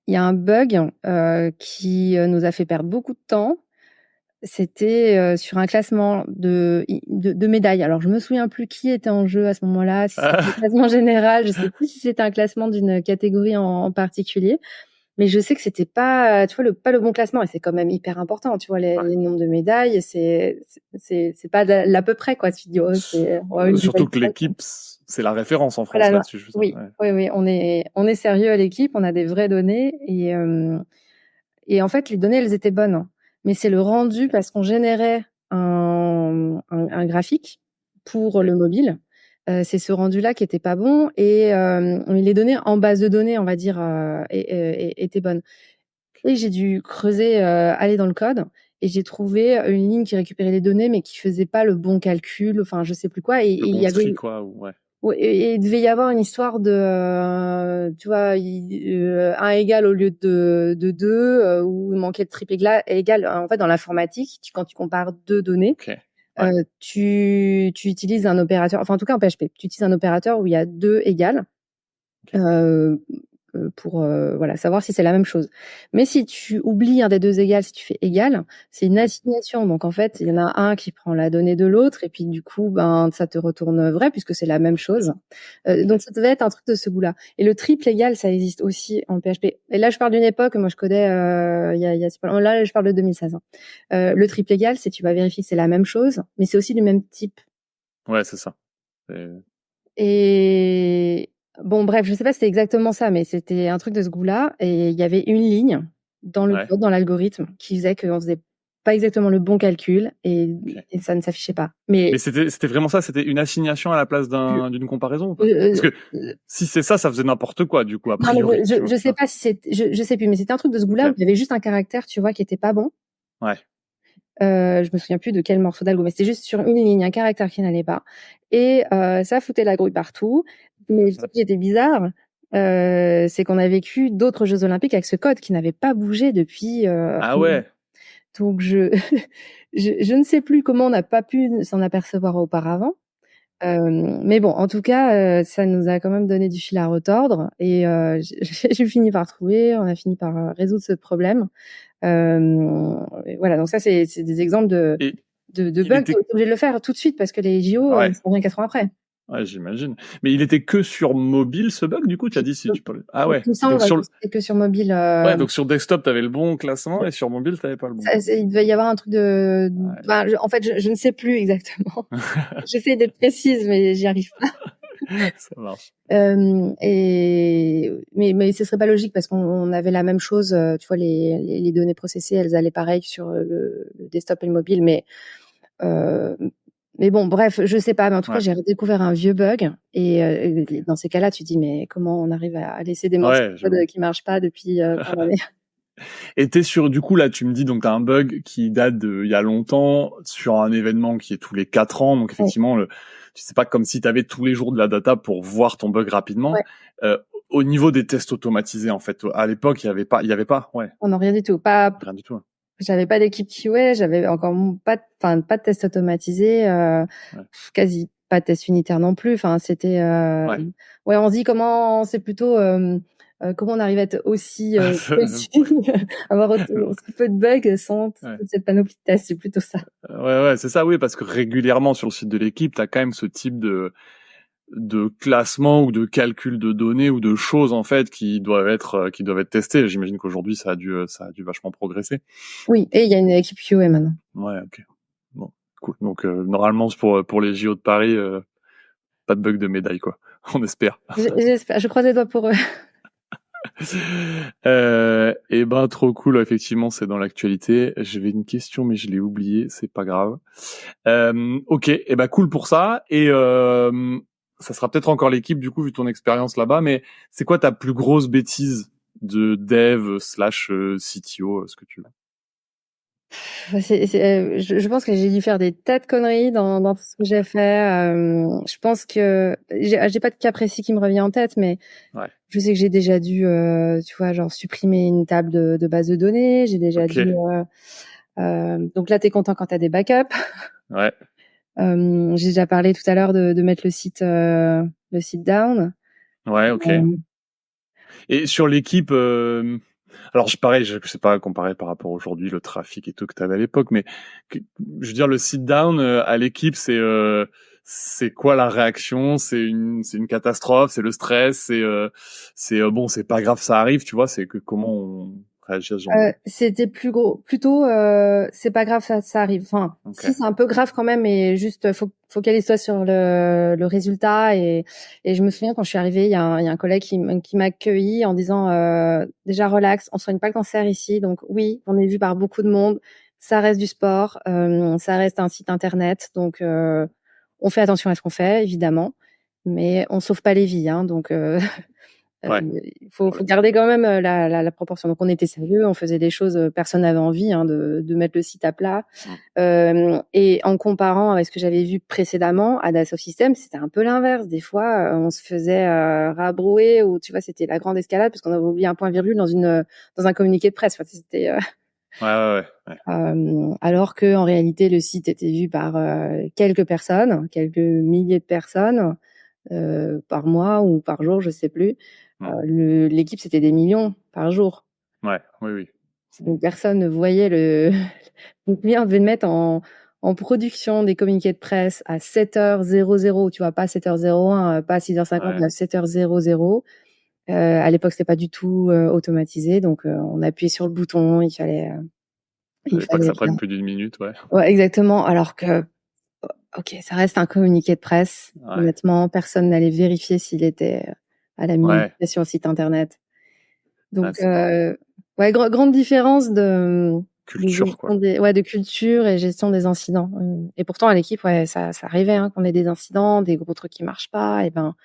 B: il y a un bug, qui, nous a fait perdre beaucoup de temps. C'était, sur un classement de médailles. Alors je me souviens plus qui était en jeu à ce moment-là, si c'était le classement général, je sais plus si c'était un classement d'une catégorie en particulier. Mais je sais que c'était pas, tu vois, pas le bon classement, et c'est quand même hyper important, tu vois,
A: Ouais.
B: les nombres de médailles, c'est pas de l'à peu près, quoi. Tu te dis: «Oh, c'est on a une
A: Surtout
B: médaille
A: que
B: près».
A: l'équipe, c'est la référence en France
B: Voilà, non,
A: là-dessus.
B: oui,
A: Ouais.
B: oui, on est sérieux à l'équipe, on a des vraies données, et en fait, les données, elles étaient bonnes, hein. Mais c'est le rendu, parce qu'on générait un graphique pour le mobile. C'est ce rendu-là qui était pas bon, et les données en base de données, on va dire, étaient bonnes. Et j'ai dû creuser, aller dans le code, et j'ai trouvé une ligne qui récupérait les données, mais qui faisait pas le bon calcul, enfin, je sais plus quoi, et
A: Le
B: il
A: bon
B: y avait,
A: tri, quoi. Ouais.
B: ouais, et il devait y avoir une histoire de, tu vois, 1 égal au lieu de 2, où il manquait de triple égal. En fait, dans l'informatique, quand tu compares 2 données,
A: Ok. Ouais.
B: tu utilises un opérateur, enfin, en tout cas en PHP, tu utilises un opérateur où il y a 2 égales.
A: Ok.
B: Heu, pour voilà, savoir si c'est la même chose. Mais si tu oublies un des deux égale, si tu fais égal, c'est une assignation. Donc en fait, il y en a un qui prend la donnée de l'autre et puis du coup, ben ça te retourne vrai puisque c'est la même chose. Donc ça devait être un truc de ce goût-là. Et le triple égal, ça existe aussi en PHP. Et là, je parle d'une époque, moi je codais là, je parle de 2016. Hein. Le triple égal, c'est tu vas vérifier que c'est la même chose, mais c'est aussi du même type.
A: Ouais, c'est ça.
B: Et bon, bref, je sais pas si c'était exactement ça, mais c'était un truc de ce goût-là. Et il y avait une ligne dans le code, dans l'algorithme, qui faisait qu'on faisait pas exactement le bon calcul et ça ne s'affichait pas.
A: Mais c'était vraiment ça, c'était une assignation à la place d'une comparaison ou pas? Parce que si c'est ça, ça faisait n'importe quoi, du coup, a priori.
B: Non, je sais pas si c'est, je sais plus, mais c'était un truc de ce goût-là où il y avait juste un caractère, tu vois, qui était pas bon.
A: Ouais.
B: Je me souviens plus de quel morceau d'algo, mais c'était juste sur une ligne, un caractère qui n'allait pas. Et ça foutait la grouille partout. Mais ce qui était bizarre, c'est qu'on a vécu d'autres Jeux Olympiques avec ce code qui n'avait pas bougé depuis.
A: Ah ouais.
B: Donc je ne sais plus comment on n'a pas pu s'en apercevoir auparavant. Mais bon, en tout cas, ça nous a quand même donné du fil à retordre et j'ai fini par trouver, on a fini par résoudre ce problème. Voilà, donc ça c'est des exemples de bugs où on est obligé de le faire tout de suite parce que les JO, ça revient 4 ans après.
A: Ouais, j'imagine. Mais il était que sur mobile ce bug, du coup, tu as dit si tu parlais. Ah ouais.
B: Donc c'était que sur mobile.
A: Ouais, donc sur desktop, t'avais le bon classement et sur mobile, t'avais pas le bon.
B: Il devait y avoir un truc de. Bah, en fait, je ne sais plus exactement. J'essaie d'être précise, mais j'y arrive pas.
A: Ça marche.
B: Mais ce serait pas logique parce qu'on avait la même chose. Tu vois, les données processées, elles allaient pareil sur le desktop et le mobile, mais bon, bref, je sais pas, mais en tout cas, j'ai redécouvert un vieux bug. Et dans ces cas-là, tu te dis, mais comment on arrive à laisser des morceaux de code qui marchent pas depuis tant d'années.
A: Et t'es sur, du coup, là, tu me dis, donc t'as un bug qui date il y a longtemps, sur un événement qui est tous les 4 ans. Donc effectivement, c'est pas comme si t'avais tous les jours de la data pour voir ton bug rapidement. Au niveau des tests automatisés, en fait, à l'époque, il y avait pas, ouais.
B: Oh non, rien du tout. Rien
A: du tout.
B: J'avais pas d'équipe QA, j'avais encore pas de test automatisé, quasi pas de test unitaire non plus. Enfin, c'était, on se dit comment c'est plutôt, comment on arrive à être aussi avoir aussi peu de bugs sans cette panoplie de tests, c'est plutôt ça.
A: Ouais, c'est ça, oui, parce que régulièrement sur le site de l'équipe, t'as quand même ce type de classement ou de calcul de données ou de choses en fait qui doivent être testées. J'imagine qu'aujourd'hui ça a dû vachement progresser.
B: Oui, et il y a une équipe QA maintenant.
A: Ouais, ok. Bon, cool. Donc normalement pour les JO de Paris, pas de bug de médaille quoi. On espère.
B: J'espère. Je croise les doigts pour eux.
A: Et ben trop cool, effectivement, c'est dans l'actualité. J'avais une question mais je l'ai oubliée, c'est pas grave. Ok, et ben cool pour ça. Et ça sera peut-être encore l'équipe du coup vu ton expérience là-bas, mais c'est quoi ta plus grosse bêtise de dev / CTO, ce que tu veux?
B: Je pense que j'ai dû faire des tas de conneries dans tout ce que j'ai fait. Je pense que j'ai pas de cas précis qui me revient en tête, mais je sais que j'ai déjà dû, tu vois, genre supprimer une table de base de données. J'ai déjà dû. Donc là, t'es content quand t'as des backups.
A: Ouais.
B: J'ai déjà parlé tout à l'heure de mettre le site down.
A: Ouais, ok. Et sur l'équipe, alors pareil, je sais pas comparer par rapport à aujourd'hui le trafic et tout que tu avais à l'époque, mais je veux dire le sit down à l'équipe, c'est quoi la réaction? C'est une catastrophe, c'est le stress, c'est bon, c'est pas grave, ça arrive, tu vois, c'est que comment on réagit à ce genre.
B: C'était plutôt c'est pas grave, ça arrive. Enfin, si c'est un peu grave quand même, mais juste focalise-toi sur le résultat. Et je me souviens quand je suis arrivée, il y a un collègue qui m'a accueilli en disant déjà relax, on soigne pas le cancer ici, donc oui, on est vu par beaucoup de monde, ça reste du sport, ça reste un site internet, donc on fait attention à ce qu'on fait évidemment, mais on sauve pas les vies, hein, donc il faut garder quand même la proportion. Donc on était sérieux, on faisait des choses, personne n'avait envie de mettre le site à plat. Et en comparant avec ce que j'avais vu précédemment à Dassault Systèmes, c'était un peu l'inverse. Des fois, on se faisait rabrouer, ou tu vois, c'était la grande escalade parce qu'on avait oublié un point virgule dans un communiqué de presse. Enfin, c'était alors que en réalité le site était vu par quelques personnes, quelques milliers de personnes par mois ou par jour, je sais plus. L'équipe, c'était des millions par jour.
A: Ouais, oui, oui.
B: Donc personne ne voyait le donc lui, on devait le mettre en production des communiqués de presse à 7h00, tu vois, pas 7h01, pas 6h50,
A: Ouais.
B: mais à 7h00. À l'époque, c'était pas du tout automatisé, donc on appuyait sur le bouton, il fallait
A: Pas que ça
B: faire.
A: prenne plus d'une minute, ouais.
B: Ouais, exactement. Alors que, ok, ça reste un communiqué de presse.
A: Ouais.
B: Honnêtement, personne n'allait vérifier s'il était à la minute
A: Ouais.
B: sur le site internet. Donc,
A: C'est marrant.
B: ouais, grande différence de
A: Culture, quoi.
B: de culture et gestion des incidents. Et pourtant, à l'équipe, ouais, ça arrivait, hein, qu'on ait des incidents, des gros trucs qui marchent pas. Et ben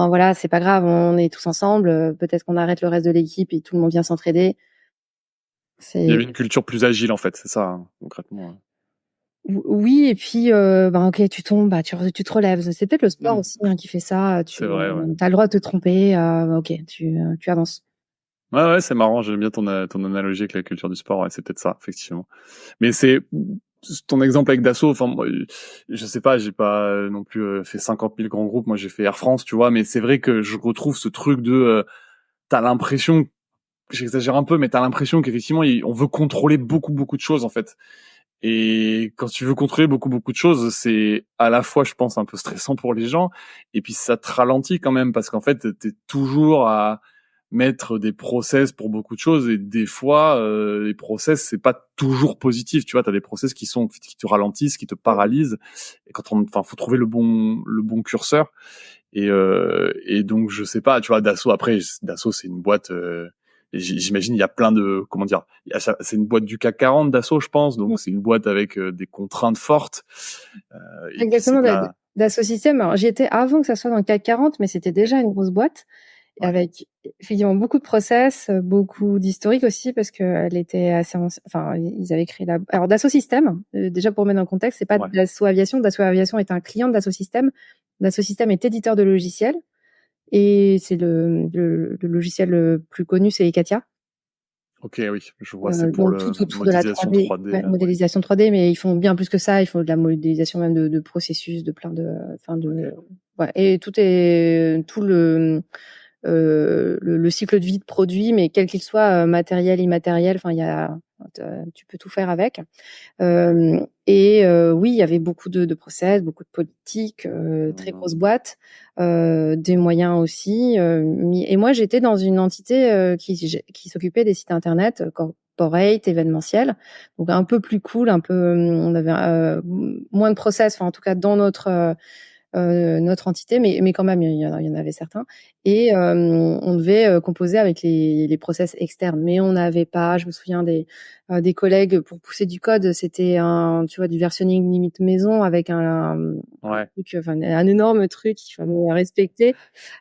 B: voilà, c'est pas grave, on est tous ensemble. Peut-être qu'on arrête le reste de l'équipe et tout le monde vient s'entraider.
A: Il y
B: C'est
A: avait une culture plus agile, en fait, c'est ça, hein, concrètement.
B: Oui, et puis ben ok, tu tombes, bah tu te relèves. C'est peut-être le sport aussi, hein, qui fait ça. Tu
A: C'est vrai, ouais.
B: as le droit de te tromper. Ok, tu avances.
A: Ouais, c'est marrant, j'aime bien ton analogie avec la culture du sport, ouais, c'est peut-être ça, effectivement. Mais c'est ton exemple avec Dassault, enfin, moi, je sais pas, j'ai pas non plus fait 50 000 grands groupes, moi j'ai fait Air France, tu vois, mais c'est vrai que je retrouve ce truc de, t'as l'impression, j'exagère un peu, mais t'as l'impression qu'effectivement, on veut contrôler beaucoup de choses, en fait. Et quand tu veux contrôler beaucoup de choses, c'est à la fois, je pense, un peu stressant pour les gens, et puis ça te ralentit quand même, parce qu'en fait, t'es toujours à mettre des process pour beaucoup de choses, et des fois, les process, c'est pas toujours positif, tu vois, t'as des process qui te ralentissent, qui te paralysent, et faut trouver le bon curseur, et donc, je sais pas, tu vois, Dassault, c'est une boîte, et j'imagine il y a plein de, comment dire, c'est une boîte du CAC 40, Dassault, je pense, donc c'est une boîte avec des contraintes fortes, et puis c'est
B: Exactement,
A: plein.
B: Dassault Systèmes. Alors, j'y étais avant que ça soit dans le CAC 40, mais c'était déjà une grosse boîte,
A: Ouais.
B: avec effectivement beaucoup de process, beaucoup d'historique aussi, parce qu'elle était assez enfin, ils avaient créé alors Dassault Systèmes, déjà pour mettre dans le contexte, c'est pas
A: Ouais.
B: Dassault Aviation. Dassault Aviation est un client de Dassault Systèmes. Dassault Systèmes est éditeur de logiciels, et c'est le logiciel le plus connu, c'est Ecatia.
A: Ok, oui, je vois, c'est pour
B: Donc
A: le
B: tout autour de la
A: modélisation
B: 3D,
A: 3D,
B: ouais,
A: là. Ouais.
B: modélisation 3D, mais ils font bien plus que ça. Ils font de la modélisation même de processus, de plein de, enfin
A: Ok.
B: ouais, et tout le cycle de vie de produit, mais quel qu'il soit, matériel, immatériel. Enfin, tu peux tout faire avec. Oui, il y avait beaucoup de process, beaucoup de politique, très grosse boîte, des moyens aussi. Et moi, j'étais dans une entité qui s'occupait des sites internet corporate, événementiels, donc un peu plus cool, un peu. On avait moins de process, enfin en tout cas dans notre entité, mais quand même, il y en avait certains. Et on devait composer avec les process externes, mais on n'avait pas, je me souviens des collègues pour pousser du code, c'était tu vois, du versionning limite maison avec un
A: Ouais.
B: truc, enfin un énorme truc qu'il fallait respecter.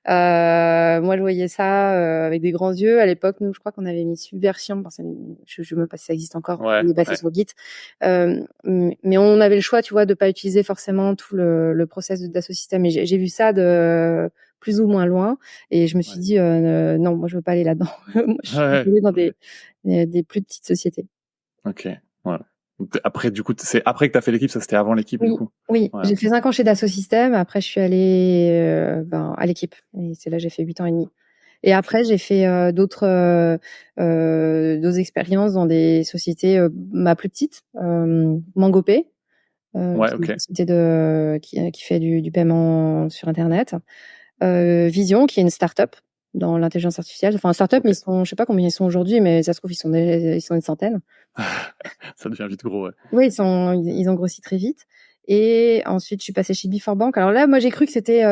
B: Moi, je voyais ça avec des grands yeux. À l'époque, nous, je crois qu'on avait mis Subversion. Je sais même pas si ça existe encore.
A: Ouais.
B: On est passé
A: Ouais.
B: sur Git. Mais on avait le choix, tu vois, de pas utiliser forcément tout le process d'Dassault Systèmes. Et j'ai vu ça de plus ou moins loin. Et je me suis dit, non, moi, je veux pas aller là-dedans. Moi, je suis
A: Ouais.
B: désolée dans des plus petites sociétés.
A: Ok. Ouais. Donc, après, du coup, c'est après que t'as fait l'équipe, ça c'était avant l'équipe, du
B: Oui,
A: coup.
B: oui.
A: Ouais,
B: J'ai
A: ok.
B: fait 5 ans chez Dassault Systèmes. Après, je suis allée à l'équipe. Et c'est là que j'ai fait 8 ans et demi. Et
A: Ok.
B: après, j'ai fait d'autres expériences dans des sociétés plus petites. Mangopay,
A: Ouais,
B: qui est une
A: ok.
B: société qui fait du paiement sur Internet. Vision, qui est une start-up dans l'intelligence artificielle. Enfin, start-up, mais
A: Ok.
B: je sais pas combien ils sont aujourd'hui, mais ça se trouve, ils sont une centaine.
A: Ça devient vite gros, ouais.
B: Oui, ils ont grossi très vite. Et ensuite, je suis passée chez Before Bank. Alors là, moi, j'ai cru que c'était,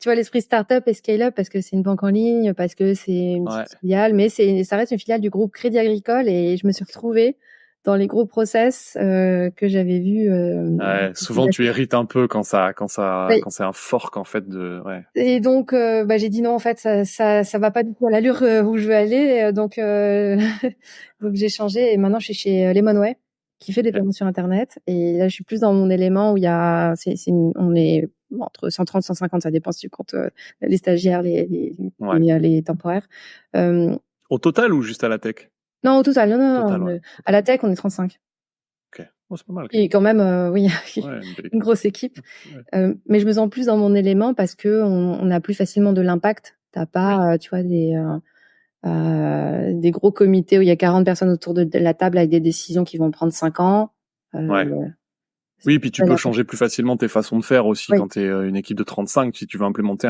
B: tu vois, l'esprit startup et scale-up, parce que c'est une banque en ligne, parce que c'est une
A: Ouais.
B: petite filiale, mais ça reste une filiale du groupe Crédit Agricole, et je me suis retrouvée dans les gros process que j'avais vus.
A: Ouais. Souvent, tu hérites un peu quand
B: Oui.
A: c'est un fork, en fait, de, ouais.
B: Et donc, j'ai dit non, en fait, ça va pas du tout à l'allure où je veux aller. Donc j'ai changé, et maintenant je suis chez Lemonway, qui fait des
A: Ok.
B: paiements sur Internet. Et là, je suis plus dans mon élément où on est entre 130, 150, ça dépend si tu comptes les stagiaires,
A: Ouais.
B: les temporaires. Euh,
A: Au total ou juste à la tech?
B: non, au total, non, non,
A: Total,
B: non,
A: ouais.
B: à
A: Total.
B: la tech, on est 35.
A: Ok. Oh, c'est pas mal.
B: Et quand même, oui,
A: Ouais, une belle
B: une
A: équipe.
B: grosse équipe.
A: Ouais.
B: Mais je me sens plus dans mon élément parce que on a plus facilement de l'impact. T'as
A: Oui.
B: pas, tu vois, des gros comités où il y a 40 personnes autour de la table avec des décisions qui vont prendre 5 ans.
A: Ouais.
B: C'est
A: Oui, puis tu peux changer plus facilement tes façons de faire aussi
B: Oui.
A: quand tu es une équipe de 35. Si tu veux implémenter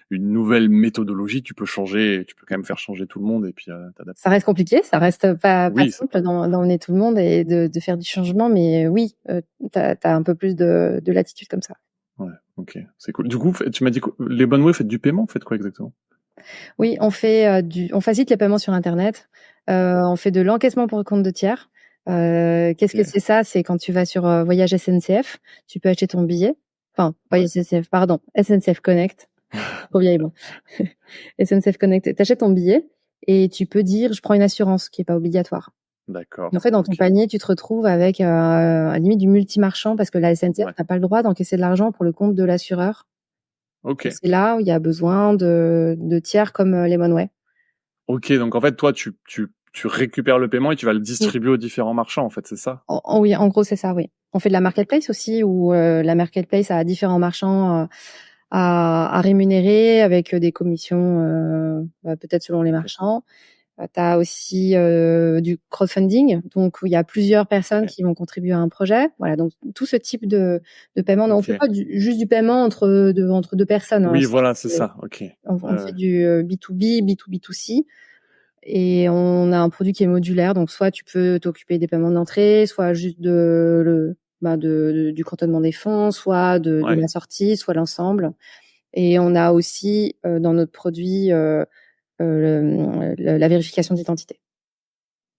A: une nouvelle méthodologie, tu peux changer, tu peux quand même faire changer tout le monde et puis t'adapter.
B: Ça reste compliqué, ça reste pas
A: Oui, c'est
B: simple d'emmener tout le monde et de faire du changement, mais oui, t'as un peu plus de latitude comme ça.
A: ouais, ok, c'est cool. Du coup, tu m'as dit que les Bonneways, faites du paiement, faites quoi exactement?
B: Oui, on facilite les paiements sur internet. On fait de l'encaissement pour le compte de tiers. Qu'est-ce que
A: Ok.
B: c'est ça? C'est quand tu vas sur Voyage SNCF, tu peux acheter ton billet. Enfin,
A: Ouais.
B: Voyage SNCF, pardon, SNCF Connect. Trop vieille, moi. SNCF Connect. T'achètes ton billet et tu peux dire je prends une assurance qui est pas obligatoire.
A: D'accord.
B: Et en fait, dans ton
A: Ok.
B: panier, tu te retrouves avec à la limite du multi-marchand parce que la SNCF
A: Ouais.
B: n'a pas le droit d'encaisser de l'argent pour le compte de l'assureur. Et
A: Ok.
B: c'est là où il y a besoin de tiers comme les Monway.
A: Ok. Donc en fait, toi, tu récupères le paiement et tu vas le
B: Oui.
A: distribuer aux différents marchands. En fait, c'est ça?
B: Oui, en gros, c'est ça, oui. On fait de la marketplace aussi où la marketplace a différents marchands à rémunérer avec des commissions peut-être selon les
A: Ok.
B: marchands. Tu as aussi du crowdfunding, donc où il y a plusieurs personnes
A: Ok.
B: qui vont contribuer à un projet. Voilà, donc tout ce type de paiement. Non, on fait
A: Ok.
B: pas juste du paiement entre deux personnes. Hein.
A: Oui, voilà, c'est ça. Ok.
B: On fait
A: Ouais.
B: du B2B, B2B2C. Et on a un produit qui est modulaire, donc soit tu peux t'occuper des paiements d'entrée, soit juste du cantonnement des fonds, soit de
A: Ouais.
B: la sortie, soit l'ensemble. Et on a aussi dans notre produit la vérification d'identité.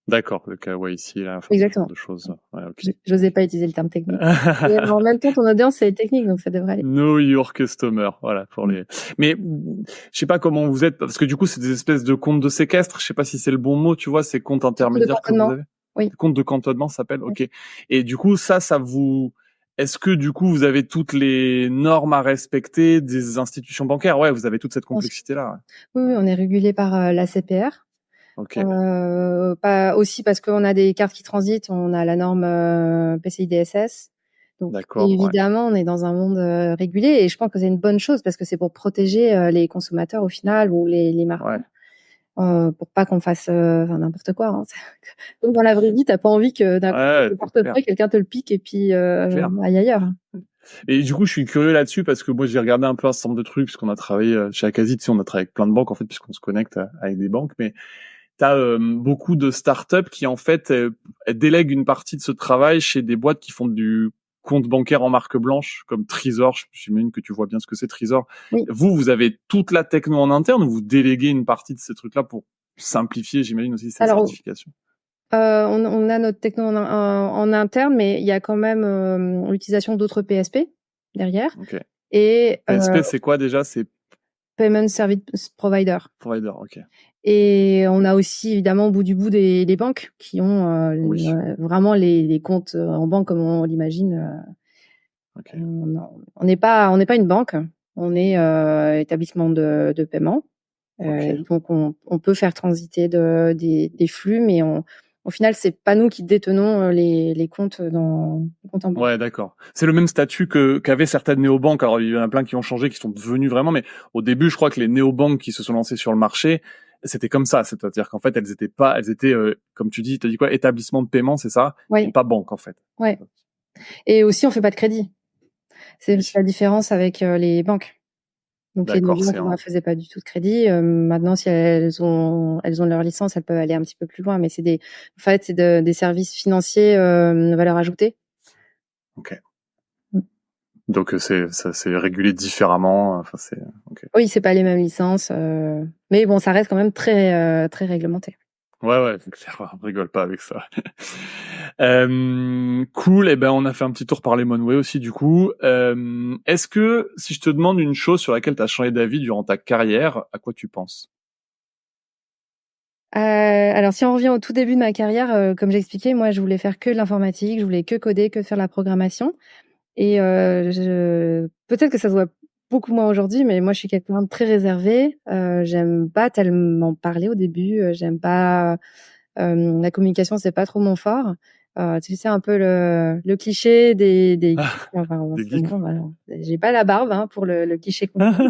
A: D'accord. Le KYC, là, enfin, ce genre
B: Exactement.
A: de choses. Ouais, ok.
B: J'osais pas utiliser le terme technique. Et en même temps, ton audience, c'est technique, donc ça devrait aller.
A: Know your customer, voilà pour
B: Mmh.
A: les. Mais je sais pas comment vous êtes parce que du coup c'est des espèces de comptes de séquestre. Je sais pas si c'est le bon mot, tu vois, ces comptes
B: Du coup, de
A: intermédiaires que vous
B: cantonnement.
A: avez.
B: Oui.
A: Des comptes de cantonnement, ça s'appelle.
B: Oui.
A: Ok. Et du coup ça vous. Est-ce que du coup vous avez toutes les normes à respecter des institutions bancaires? Ouais, vous avez toute cette complexité là.
B: Oui, oui, on est régulé par la CPR.
A: Ok.
B: Pas aussi parce qu'on a des cartes qui transitent, on a la norme PCI DSS. Donc
A: D'accord. Ouais.
B: évidemment, on est dans un monde régulé et je pense que c'est une bonne chose parce que c'est pour protéger les consommateurs au final ou les
A: Ouais.
B: marchands pour pas qu'on fasse n'importe quoi. Hein. Donc dans la vraie vie, t'as pas envie que d'un coup
A: Ouais,
B: le
A: c'est clair.
B: portefeuille quelqu'un te le pique et puis
A: Clair.
B: aille ailleurs.
A: Et du coup, je suis curieux là-dessus parce que moi, j'ai regardé un peu un certain nombre de trucs puisqu'on a travaillé chez Akazi, tu sais, on a travaillé avec plein de banques en fait puisqu'on se connecte avec des banques, mais t'as beaucoup de startups qui en fait délèguent une partie de ce travail chez des boîtes qui font du compte bancaire en marque blanche comme Trésor. J'imagine que tu vois bien ce que c'est Trésor.
B: Oui.
A: Vous avez toute la techno en interne ou vous déléguez une partie de ces trucs-là pour simplifier, j'imagine aussi ces
B: Alors
A: certifications.
B: on a notre techno en interne, mais il y a quand même l'utilisation d'autres PSP derrière.
A: Ok.
B: Et
A: PSP, c'est quoi déjà? C'est
B: Payment Service Provider.
A: provider. Ok.
B: Et on a aussi évidemment au bout du bout les banques qui ont
A: Oui.
B: vraiment les comptes en banque comme on l'imagine.
A: Ok.
B: On n'est pas une banque, on est établissement de paiement.
A: Ok.
B: Donc on peut faire transiter des flux, mais au final c'est pas nous qui détenons les comptes les comptes en banque.
A: Ouais, d'accord. C'est le même statut qu'avaient certaines néobanques. Alors, il y en a plein qui ont changé, qui sont devenus vraiment, mais au début, je crois que les néobanques qui se sont lancées sur le marché, c'était comme ça. C'est-à-dire qu'en fait, elles étaient, comme tu dis, t'as dit quoi, établissement de paiement, c'est ça, et
B: Oui,
A: pas banque, en fait.
B: ouais. Et aussi on fait pas de crédit. C'est
A: Oui.
B: la différence avec les banques. Donc les
A: D'accord,
B: banques ne faisaient pas du tout de crédit. Maintenant, si elles ont leur licence, elles peuvent aller un petit peu plus loin. Mais en fait, c'est des services financiers valeur ajoutée.
A: ok.
B: Mm.
A: Donc, c'est régulé différemment. Enfin, ok.
B: Oui, c'est pas les mêmes licences, mais bon, ça reste quand même très réglementé.
A: Ouais, c'est clair, on rigole pas avec ça. Cool, et ben on a fait un petit tour par les Monway aussi du coup. Est-ce que si je te demande une chose sur laquelle tu as changé d'avis durant ta carrière, à quoi tu penses?
B: Alors, si on revient au tout début de ma carrière, comme j'ai expliqué, moi, je voulais faire que de l'informatique, je voulais que coder, que faire la programmation. Et peut-être que ça se voit beaucoup moins aujourd'hui, mais moi, je suis quelqu'un de très réservé. J'aime pas tellement parler au début. J'aime pas la communication, c'est pas trop mon fort. Tu sais un peu le cliché des geeks, enfin bon,
A: Des
B: c'est
A: geeks.
B: moi, voilà. J'ai pas la barbe, hein, pour le cliché complet.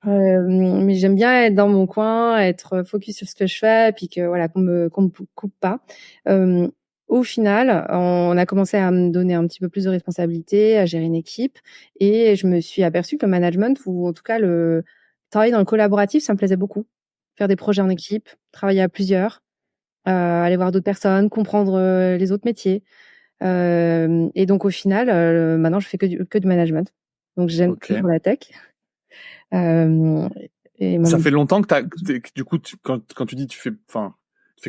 B: Mais j'aime bien être dans mon coin, être focus sur ce que je fais, et puis que voilà qu'on me coupe pas. Hem, Au final, on a commencé à me donner un petit peu plus de responsabilités, à gérer une équipe, et je me suis aperçue que le management, ou en tout cas le travailler dans le collaboratif, ça me plaisait beaucoup. Faire des projets en équipe, travailler à plusieurs, aller voir d'autres personnes, comprendre, les autres métiers. Et donc au final, maintenant je fais que du management. Donc j'aime
A: Ok.
B: toujours la tech. Hem et
A: Ça
B: maintenant
A: fait longtemps que du coup, quand tu dis tu fais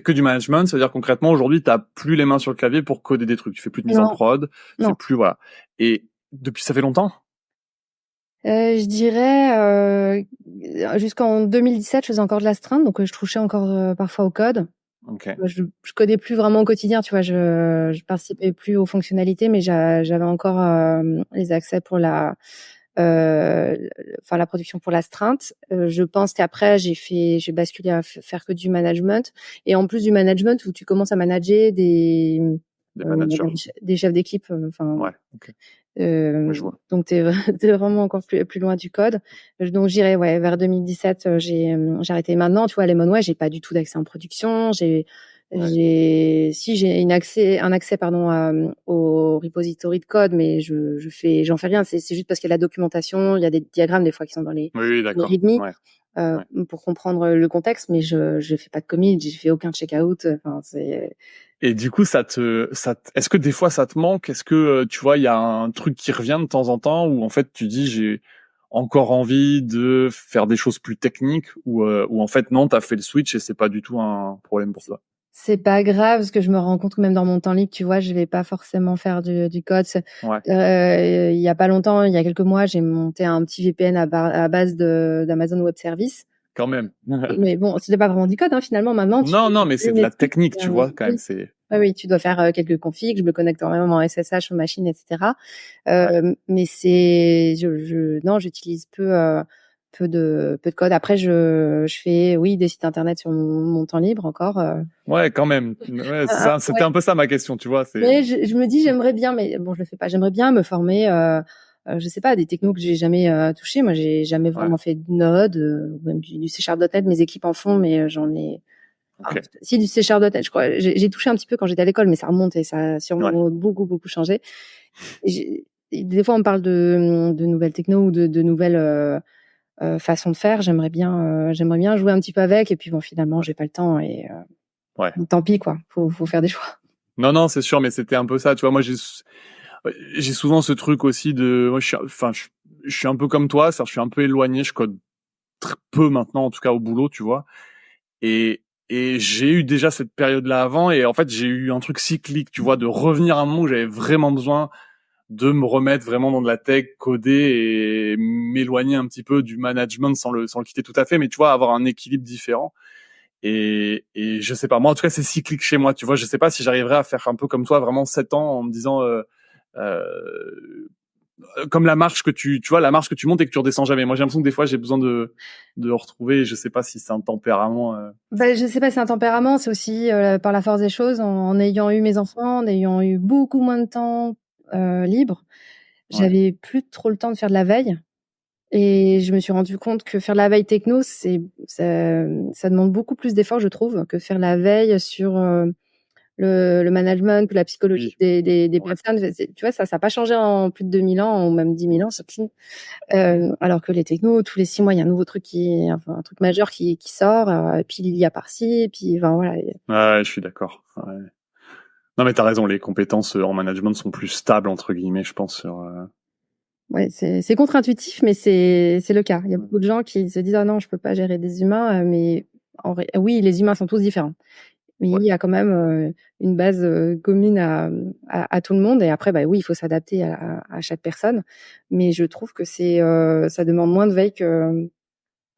A: que du management, ça veut dire concrètement aujourd'hui, t'as plus les mains sur le clavier pour coder des trucs. Tu fais plus de mise en
B: non,
A: prod, tu fais
B: non.
A: plus, voilà. Et depuis, ça fait longtemps?
B: Je dirais, jusqu'en 2017, je faisais encore de l'astreinte, donc je touchais encore, parfois au code.
A: Ok.
B: Je codais plus vraiment au quotidien, tu vois? Je participais plus aux fonctionnalités, mais j'avais encore, les accès pour enfin la production pour l'astreinte. Je pense qu'après j'ai basculé à faire que du management, et en plus du management où tu commences à manager
A: Des
B: on va
A: managers.
B: dire des chefs d'équipe, enfin,
A: Ouais. Ok. Ouais, je
B: hem,
A: vois.
B: donc tu es vraiment encore plus loin du code. Donc je dirais, ouais, vers 2017, j'ai arrêté. Maintenant, tu vois, Lemonway, j'ai pas du tout d'accès en production.
A: Ouais.
B: J'ai un accès, pardon, au repository de code, mais j'en fais rien. C'est juste parce qu'il y a la documentation, il y a des diagrammes des fois qui sont dans
A: Oui, oui,
B: les
A: d'accord.
B: readme,
A: Ouais. Ouais.
B: pour comprendre le contexte, mais je fais pas de commit, je fais aucun check-out. Enfin, c'est
A: Et du coup, est-ce que des fois ça te manque? Est-ce que, tu vois, il y a un truc qui revient de temps en temps où en fait tu dis j'ai encore envie de faire des choses plus techniques ou en fait non, t'as fait le switch et c'est pas du tout un problème pour toi?
B: C'est pas grave, parce que je me rends compte que même dans mon temps libre, tu vois, je vais pas forcément faire du code.
A: Ouais,
B: Il y a pas longtemps, il y a quelques mois, j'ai monté un petit VPN à base d'Amazon Web Service.
A: quand même.
B: Mais bon, c'était pas vraiment du code, hein, finalement. Maintenant, tu
A: Non, non, mais c'est
B: allumes
A: de
B: les
A: la
B: trucs,
A: technique, tu vois, quand même.
B: oui.
A: C'est
B: Oui, oui, tu dois faire quelques configs. Je me connecte quand même en SSH aux machines, etc.
A: ouais,
B: Mais non, j'utilise peu de code. Après, je fais, oui, des sites internet sur mon temps libre encore.
A: ouais, quand même. Ouais, c'est ça. C'était
B: Ouais.
A: un peu ça ma question, tu vois. C'est
B: Mais je me dis, j'aimerais bien, mais bon, je le fais pas. J'aimerais bien me former, je sais pas, des technos que j'ai jamais touchées. Moi, j'ai jamais
A: ouais,
B: vraiment fait de Node, ou même du C#.NET. Mes équipes en font, mais j'en ai.
A: ok,
B: Ah, si, du C#.NET, je crois. J'ai touché un petit peu quand j'étais à l'école, mais ça remonte, et ça a
A: ouais.
B: sûrement beaucoup, beaucoup changé. Et des fois, on me parle de nouvelles technos ou de nouvelles façons de faire. J'aimerais bien jouer un petit peu avec. Et puis bon, finalement, j'ai pas le temps, et
A: Ouais.
B: tant pis, quoi. Faut faire des choix.
A: Non, non, c'est sûr, mais c'était un peu ça, tu vois. Moi, j'ai souvent ce truc aussi de, moi, je suis un peu comme toi, c'est-à-dire, je suis un peu éloigné, je code très peu maintenant, en tout cas au boulot, tu vois. Et j'ai eu déjà cette période-là avant, et en fait, j'ai eu un truc cyclique, tu vois, de revenir à un moment où j'avais vraiment besoin de me remettre vraiment dans de la tech, coder et m'éloigner un petit peu du management sans le quitter tout à fait, mais tu vois, avoir un équilibre différent. Et je sais pas, moi en tout cas c'est cyclique chez moi, tu vois, je sais pas si j'arriverai à faire un peu comme toi, vraiment 7 ans en me disant euh, comme la marche que tu vois, la marche que tu montes et que tu redescends jamais. Moi j'ai l'impression que des fois j'ai besoin de retrouver, je sais pas si c'est un tempérament.
B: Bah, je sais pas, c'est un tempérament, c'est aussi, par la force des choses, en ayant eu mes enfants, en ayant eu beaucoup moins de temps, libre,
A: Ouais.
B: j'avais plus trop le temps de faire de la veille, et je me suis rendu compte que faire de la veille techno, ça demande beaucoup plus d'efforts, je trouve, que faire la veille sur, le management ou la psychologie
A: Oui,
B: des
A: ouais.
B: personnes. Tu vois, ça a pas changé en plus de 2000 ans, ou même 10 000 ans, surtout. Alors que les technos, tous les 6 mois, il y a un nouveau truc enfin, un truc majeur qui sort, et puis il y a par-ci, et puis enfin voilà.
A: Ouais, je suis d'accord. Ouais. Non mais t'as raison, les compétences en management sont plus stables entre guillemets, je pense sur.
B: Ouais, c'est contre-intuitif, mais c'est le cas. Il y a beaucoup de gens qui se disent: «Ah non, je peux pas gérer des humains», mais oui, les humains sont tous différents. Mais
A: Ouais.
B: il y a quand même, une base, commune à tout le monde, et après, bah, oui, il faut s'adapter à chaque personne. Mais je trouve que ça demande moins de veille que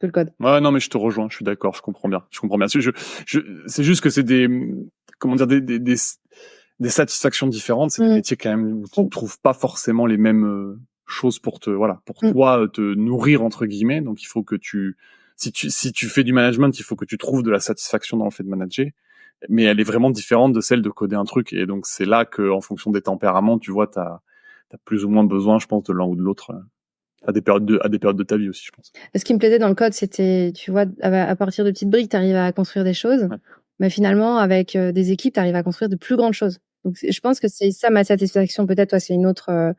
B: le code.
A: Ouais, non, mais je te rejoins, je suis d'accord, je comprends bien, je comprends bien. C'est juste que c'est comment dire, des satisfactions différentes. C'est des
B: Mmh.
A: métiers quand même où tu
B: Mmh.
A: trouves pas forcément les mêmes choses pour
B: Mmh.
A: toi te nourrir entre guillemets. Donc il faut que si tu fais du management, il faut que tu trouves de la satisfaction dans le fait de manager. mais elle est vraiment différente de celle de coder un truc. Et donc c'est là que, en fonction des tempéraments, tu vois, t'as plus ou moins besoin, je pense, de l'un ou de l'autre à des périodes de ta vie aussi, je pense.
B: Ce qui me plaisait dans le code, c'était, tu vois, à partir de petites briques, tu arrives à construire des choses.
A: Ouais.
B: Mais finalement, avec des équipes, tu arrives à construire de plus grandes choses. Donc, je pense que c'est ça ma satisfaction. Peut-être, toi, c'est une autre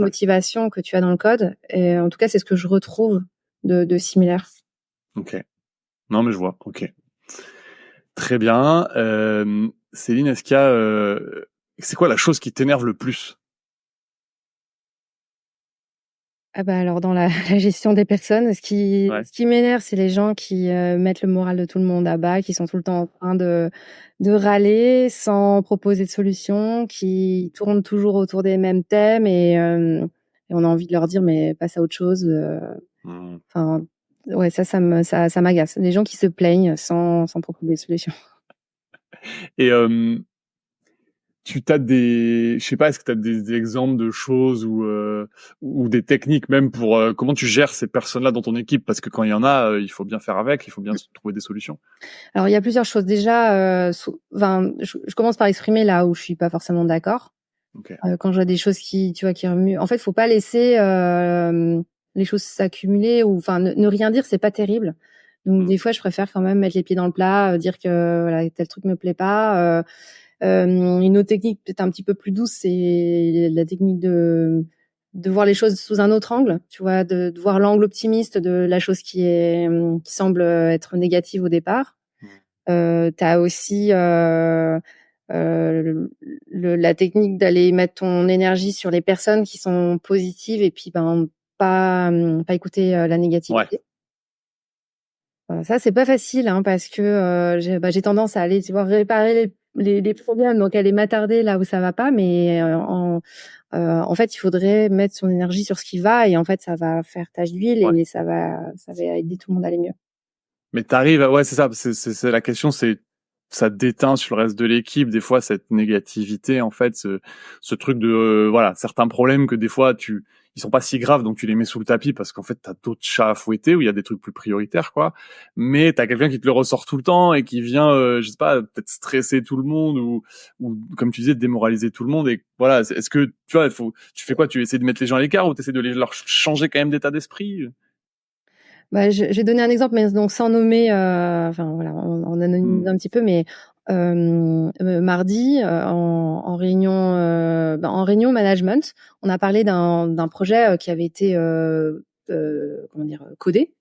B: motivation que tu as dans le code. Et en tout cas, c'est ce que je retrouve de similaire.
A: Ok. Non, mais je vois. Ok. Très bien. Céline, est-ce qu'il y a... c'est quoi la chose qui t'énerve le plus?
B: Ah bah alors dans la gestion des personnes, ce
A: Ouais.
B: qui m'énerve, c'est les gens qui mettent le moral de tout le monde à bas, qui sont tout le temps en train de râler sans proposer de solution, qui tournent toujours autour des mêmes thèmes et on a envie de leur dire mais passe à autre chose. Enfin ouais, ça m'agace. Les gens qui se plaignent sans proposer de solution.
A: Et tu t'as je sais pas, est-ce que tu as des exemples de choses ou des techniques même pour comment tu gères ces personnes-là dans ton équipe? Parce que quand il y en a, il faut bien faire avec, il faut bien trouver des solutions.
B: Alors il y a plusieurs choses. Déjà, enfin, je commence par exprimer là où je suis pas forcément d'accord.
A: Ok.
B: Quand je vois des choses qui, tu vois, qui remuent. En fait, faut pas laisser les choses s'accumuler ou, enfin, ne rien dire, c'est pas terrible. Donc des fois, je préfère quand même mettre les pieds dans le plat, dire que voilà, tel truc me plaît pas. Une autre technique peut-être un petit peu plus douce, c'est la technique de voir les choses sous un autre angle, tu vois, de voir l'angle optimiste de la chose qui semble être négative au départ. T'as aussi la technique d'aller mettre ton énergie sur les personnes qui sont positives et puis pas écouter la
A: Ouais.
B: négativité. Ça c'est pas facile hein, parce que j'ai tendance à aller tu vois réparer les problèmes donc aller m'attarder là où ça va pas mais en fait il faudrait mettre son énergie sur ce qui va et en fait ça va faire tache d'huile
A: Ouais.
B: et ça va aider tout le monde à aller mieux.
A: Mais t'arrives ouais, c'est ça, c'est la question, c'est ça déteint sur le reste de l'équipe des fois cette négativité en fait, ce truc de voilà, certains problèmes que des fois ils sont pas si graves donc tu les mets sous le tapis parce qu'en fait t'as d'autres chats à fouetter où il y a des trucs plus prioritaires quoi. Mais t'as quelqu'un qui te le ressort tout le temps et qui vient je sais pas, peut-être stresser tout le monde ou comme tu disais démoraliser tout le monde et voilà, est-ce que tu vois, tu fais quoi? Tu essaies de mettre les gens à l'écart ou tu essaies de leur changer quand même d'état d'esprit?
B: Bah, je vais donner un exemple, mais donc sans nommer, enfin voilà, on anonymise un petit peu, mais mardi, en réunion management, on a parlé d'un projet qui avait été comment dire, codé.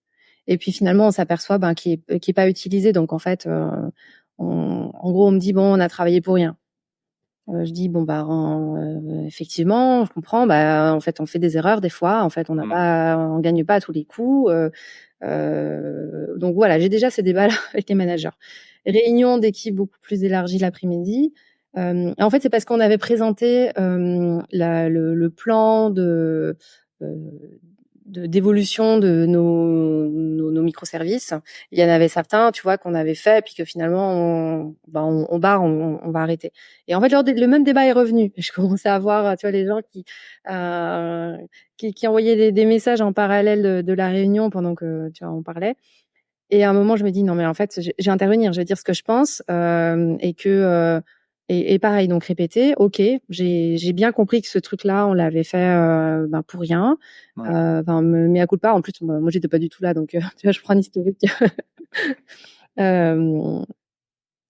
B: Et puis finalement, on s'aperçoit qui est pas utilisé. Donc en fait, en gros, on me dit bon, on a travaillé pour rien. Je dis bon effectivement, je comprends. Bah en fait, on fait des erreurs des fois. En fait, on gagne pas à tous les coups. Donc voilà, j'ai déjà ce débat-là avec les managers. Réunion d'équipe beaucoup plus élargie l'après-midi. En fait, c'est parce qu'on avait présenté le plan d'évolution de nos microservices. Il y en avait certains, tu vois, qu'on avait fait, puis que finalement, on va arrêter. Et en fait, le même débat est revenu. Je commençais à voir, tu vois, les gens qui envoyaient des messages en parallèle de la réunion pendant que, tu vois, on parlait. Et à un moment, je me dis non, mais en fait, je vais intervenir, je vais dire ce que je pense et que et pareil, donc répéter. Ok, j'ai bien compris que ce truc-là, on l'avait fait pour rien.
A: Ouais.
B: Mais à coup de part. En plus, moi, j'étais pas du tout là, donc tu vois, je prends un historique.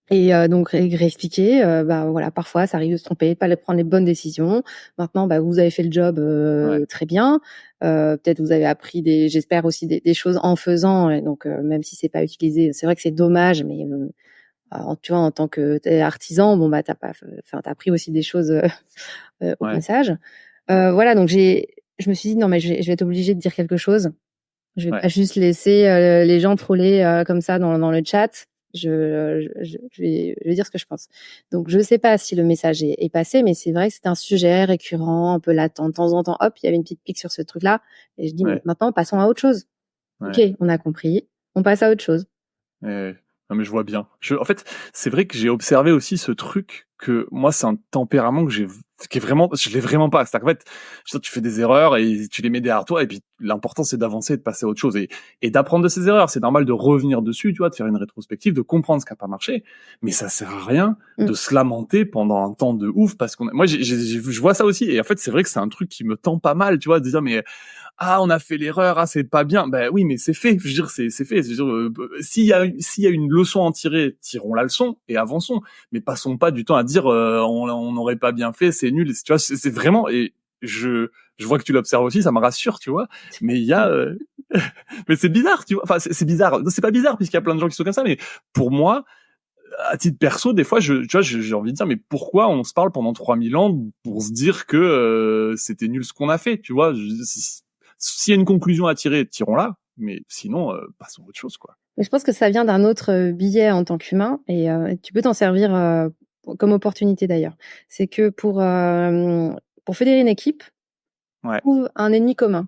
B: Donc réexpliquer, voilà, parfois ça arrive de se tromper, de pas prendre les bonnes décisions. Maintenant, vous avez fait le job
A: Ouais.
B: très bien. Peut-être vous avez appris j'espère aussi des choses en faisant. Et donc même si c'est pas utilisé, c'est vrai que c'est dommage, mais tu vois, en tant que artisan, t'as pas, enfin t'as appris aussi des choses au
A: Ouais.
B: passage. Voilà, donc je me suis dit non mais je vais être obligée de dire quelque chose. Je vais
A: Ouais.
B: pas juste laisser les gens troller comme ça dans le chat. Je vais dire ce que je pense. Donc, je sais pas si le message est passé, mais c'est vrai que c'est un sujet récurrent, un peu latent. De temps en temps, hop, il y avait une petite pique sur ce truc-là. Et je dis,
A: Ouais.
B: maintenant, passons à autre chose. Ok,
A: Ouais.
B: on a compris. On passe à autre chose.
A: Non, mais je vois bien. En fait, c'est vrai que j'ai observé aussi ce truc
C: que moi, c'est un tempérament qui est vraiment, je l'ai vraiment pas. C'est-à-dire qu'en fait, tu fais des erreurs et tu les mets derrière toi, et puis l'important, c'est d'avancer et de passer à autre chose et d'apprendre de ces erreurs. C'est normal de revenir dessus, tu vois, de faire une rétrospective, de comprendre ce qui a pas marché, mais ça sert à rien de se lamenter pendant un temps de ouf parce moi, je vois ça aussi, et en fait, c'est vrai que c'est un truc qui me tend pas mal, tu vois, de dire, mais on a fait l'erreur, c'est pas bien. Ben oui, mais c'est fait. Je veux dire, c'est fait. Je veux dire, s'il y a une leçon à en tirer, tirons la leçon et avançons. Mais passons pas du temps à dire on n'aurait pas bien fait, c'est nul. Tu vois, c'est vraiment, et je vois que tu l'observes aussi, ça me rassure, tu vois. Mais il y a mais c'est bizarre, tu vois. Enfin, c'est bizarre. C'est pas bizarre puisqu'il y a plein de gens qui sont comme ça, mais pour moi, à titre perso, des fois, tu vois, j'ai envie de dire, mais pourquoi on se parle pendant 3000 ans pour se dire que c'était nul ce qu'on a fait, tu vois. S'il y a une conclusion à tirer, tirons-la, mais sinon, passons à autre chose, quoi.
B: Mais je pense que ça vient d'un autre biais en tant qu'humain, et tu peux t'en servir comme opportunité d'ailleurs. C'est que pour fédérer une équipe,
C: Ouais.
B: trouve un ennemi commun.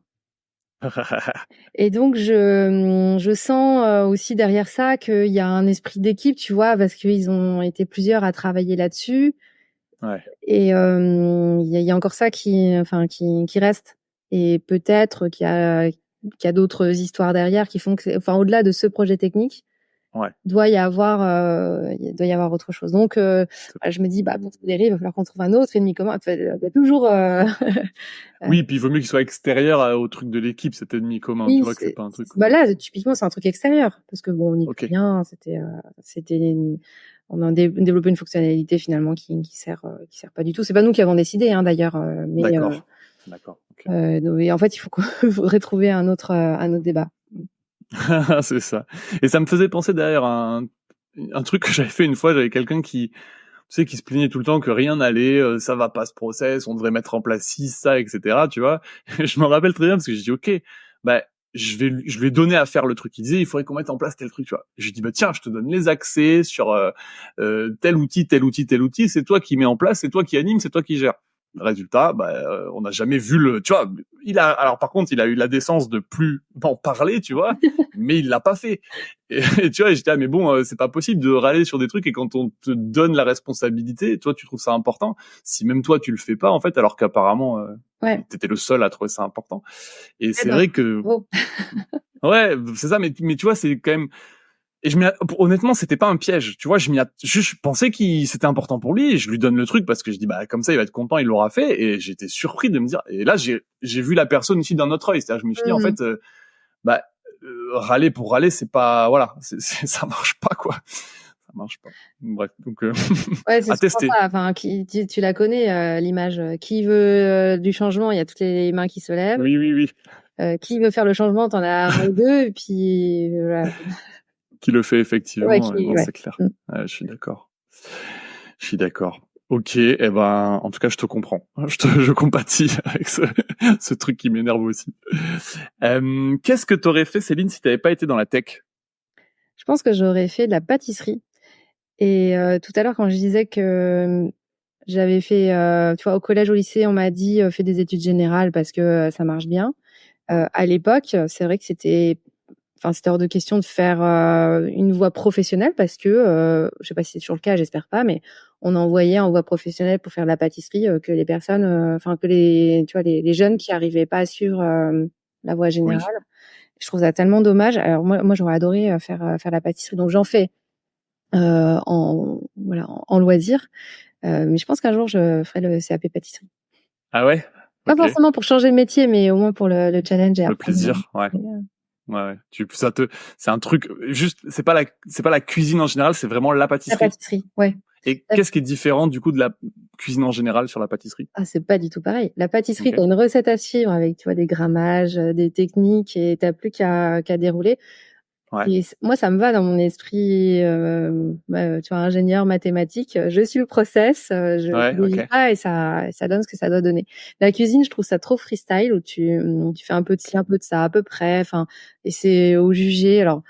B: Et donc je sens aussi derrière ça qu'il y a un esprit d'équipe, tu vois, parce qu'ils ont été plusieurs à travailler là-dessus.
C: Ouais.
B: Et il y a encore ça qui reste. Et peut-être qu'il y a d'autres histoires derrière qui font que, au-delà de ce projet technique,
C: Ouais.
B: doit y avoir autre chose. Donc je me dis, bon, il va falloir qu'on trouve un autre ennemi commun. Enfin, il y a toujours
C: oui, puis il vaut mieux qu'il soit extérieur au truc de l'équipe, cet ennemi commun, tu vois, que c'est pas un truc.
B: Là, typiquement, c'est un truc extérieur, parce que bon, on n'y peut rien. On a développé une fonctionnalité finalement qui sert pas du tout. C'est pas nous qui avons décidé, hein, d'ailleurs. Mais
C: D'accord. Okay.
B: Et en fait, faudrait trouver un autre débat.
C: C'est ça. Et ça me faisait penser d'ailleurs à un truc que j'avais fait une fois. J'avais quelqu'un qui se plaignait tout le temps que rien n'allait, ça va pas ce process, on devrait mettre en place ci, ça, etc. Tu vois. Et je me rappelle très bien parce que j'ai dit ok, je lui ai donné à faire le truc. Il disait il faudrait qu'on mette en place tel truc, tu vois. J'ai dit tiens, je te donne les accès sur tel outil, c'est toi qui mets en place, c'est toi qui anime, c'est toi qui gère. Résultat, on n'a jamais vu tu vois, alors par contre, il a eu la décence de plus en parler, tu vois, mais il l'a pas fait. Et tu vois, j'étais mais bon, c'est pas possible de râler sur des trucs et quand on te donne la responsabilité, toi tu trouves ça important. Si même toi tu le fais pas en fait, alors qu'apparemment t'étais le seul à trouver ça important. Et c'est vrai que ouais, c'est ça, mais tu vois, c'est quand même. Et honnêtement, c'était pas un piège. Tu vois, je pensais c'était important pour lui et je lui donne le truc parce que je dis, comme ça, il va être content, il l'aura fait. Et j'étais surpris de me dire, et là, j'ai vu la personne aussi d'un autre œil. C'est-à-dire, je me suis dit, en fait, râler pour râler, c'est pas, voilà, ça marche pas, quoi. Ça marche pas. Bref, donc,
B: à tester. Enfin, tu la connais, l'image. Qui veut du changement? Il y a toutes les mains qui se lèvent.
C: Oui.
B: Qui veut faire le changement? T'en as un ou deux, et puis, voilà.
C: Qui le fait effectivement, c'est clair. Je suis d'accord. Ok, en tout cas, je te comprends. Je compatis avec ce truc qui m'énerve aussi. Qu'est-ce que t'aurais fait, Céline, si t'avais pas été dans la tech?
B: Je pense que j'aurais fait de la pâtisserie. Et tout à l'heure, quand je disais que j'avais fait, tu vois, au collège, au lycée, on m'a dit fais des études générales parce que ça marche bien. À l'époque, c'est vrai que c'était hors de question de faire une voie professionnelle parce que, je sais pas si c'est toujours le cas, j'espère pas, mais on envoyait en voie professionnelle pour faire de la pâtisserie que les personnes, les jeunes qui arrivaient pas à suivre la voie générale. Oui. Je trouve ça tellement dommage. Alors moi j'aurais adoré faire la pâtisserie, donc j'en fais en loisir, mais je pense qu'un jour je ferai le CAP pâtisserie.
C: Ah ouais?
B: Pas forcément pour changer de métier, mais au moins pour le challenge et
C: le plaisir, ouais. Ouais. C'est un truc juste, c'est pas la cuisine en général, c'est vraiment la pâtisserie.
B: La pâtisserie, ouais.
C: Et qu'est-ce qui est différent du coup de la cuisine en général sur la pâtisserie?
B: C'est pas du tout pareil. La pâtisserie, t'as une recette à suivre avec, tu vois, des grammages, des techniques, et t'as plus qu'à dérouler. Ouais. Et moi, ça me va dans mon esprit, tu vois, ingénieur mathématique. Je suis le process, je pas, et ça donne ce que ça doit donner. La cuisine, je trouve ça trop freestyle, où tu fais un peu de ci, un peu de ça, à peu près. Enfin, et c'est au jugé. Alors,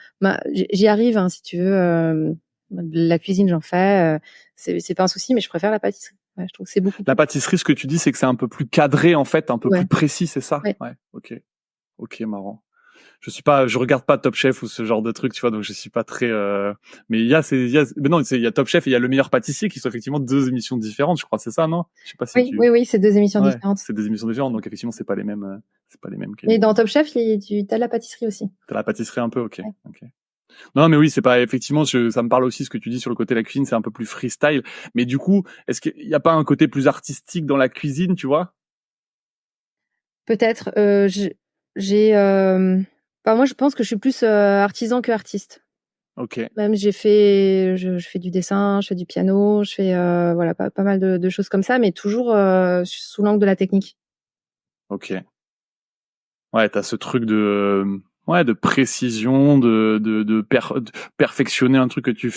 B: j'y arrive, hein, si tu veux. La cuisine, j'en fais. C'est pas un souci, mais je préfère la pâtisserie. Ouais, je trouve que c'est beaucoup.
C: La pâtisserie, ce que tu dis, c'est que c'est un peu plus cadré, en fait, un peu plus précis, c'est ça? Ouais. Ok, marrant. je regarde pas Top Chef ou ce genre de truc, tu vois, donc je suis pas très. Mais il y a Top Chef et il y a Le Meilleur Pâtissier qui sont effectivement 2 émissions différentes, je crois, c'est ça, non? Je sais pas si
B: Oui, c'est 2 émissions
C: Ouais,
B: différentes.
C: c'est 2 émissions différentes, donc effectivement c'est pas les mêmes.
B: Et dans Top Chef, t'as la pâtisserie aussi.
C: T'as la pâtisserie un peu, ok.
B: Ouais.
C: Ok. Non, mais oui, c'est pas effectivement. Ça me parle aussi ce que tu dis sur le côté de la cuisine, c'est un peu plus freestyle. Mais du coup, est-ce qu'il y a pas un côté plus artistique dans la cuisine, tu vois?
B: Peut-être. Moi, je pense que je suis plus artisan que artiste.
C: Ok.
B: Même je fais du dessin, je fais du piano, je fais voilà pas mal de choses comme ça, mais toujours sous l'angle de la technique.
C: Ok. Ouais, t'as ce truc de précision, de perfectionner un truc que tu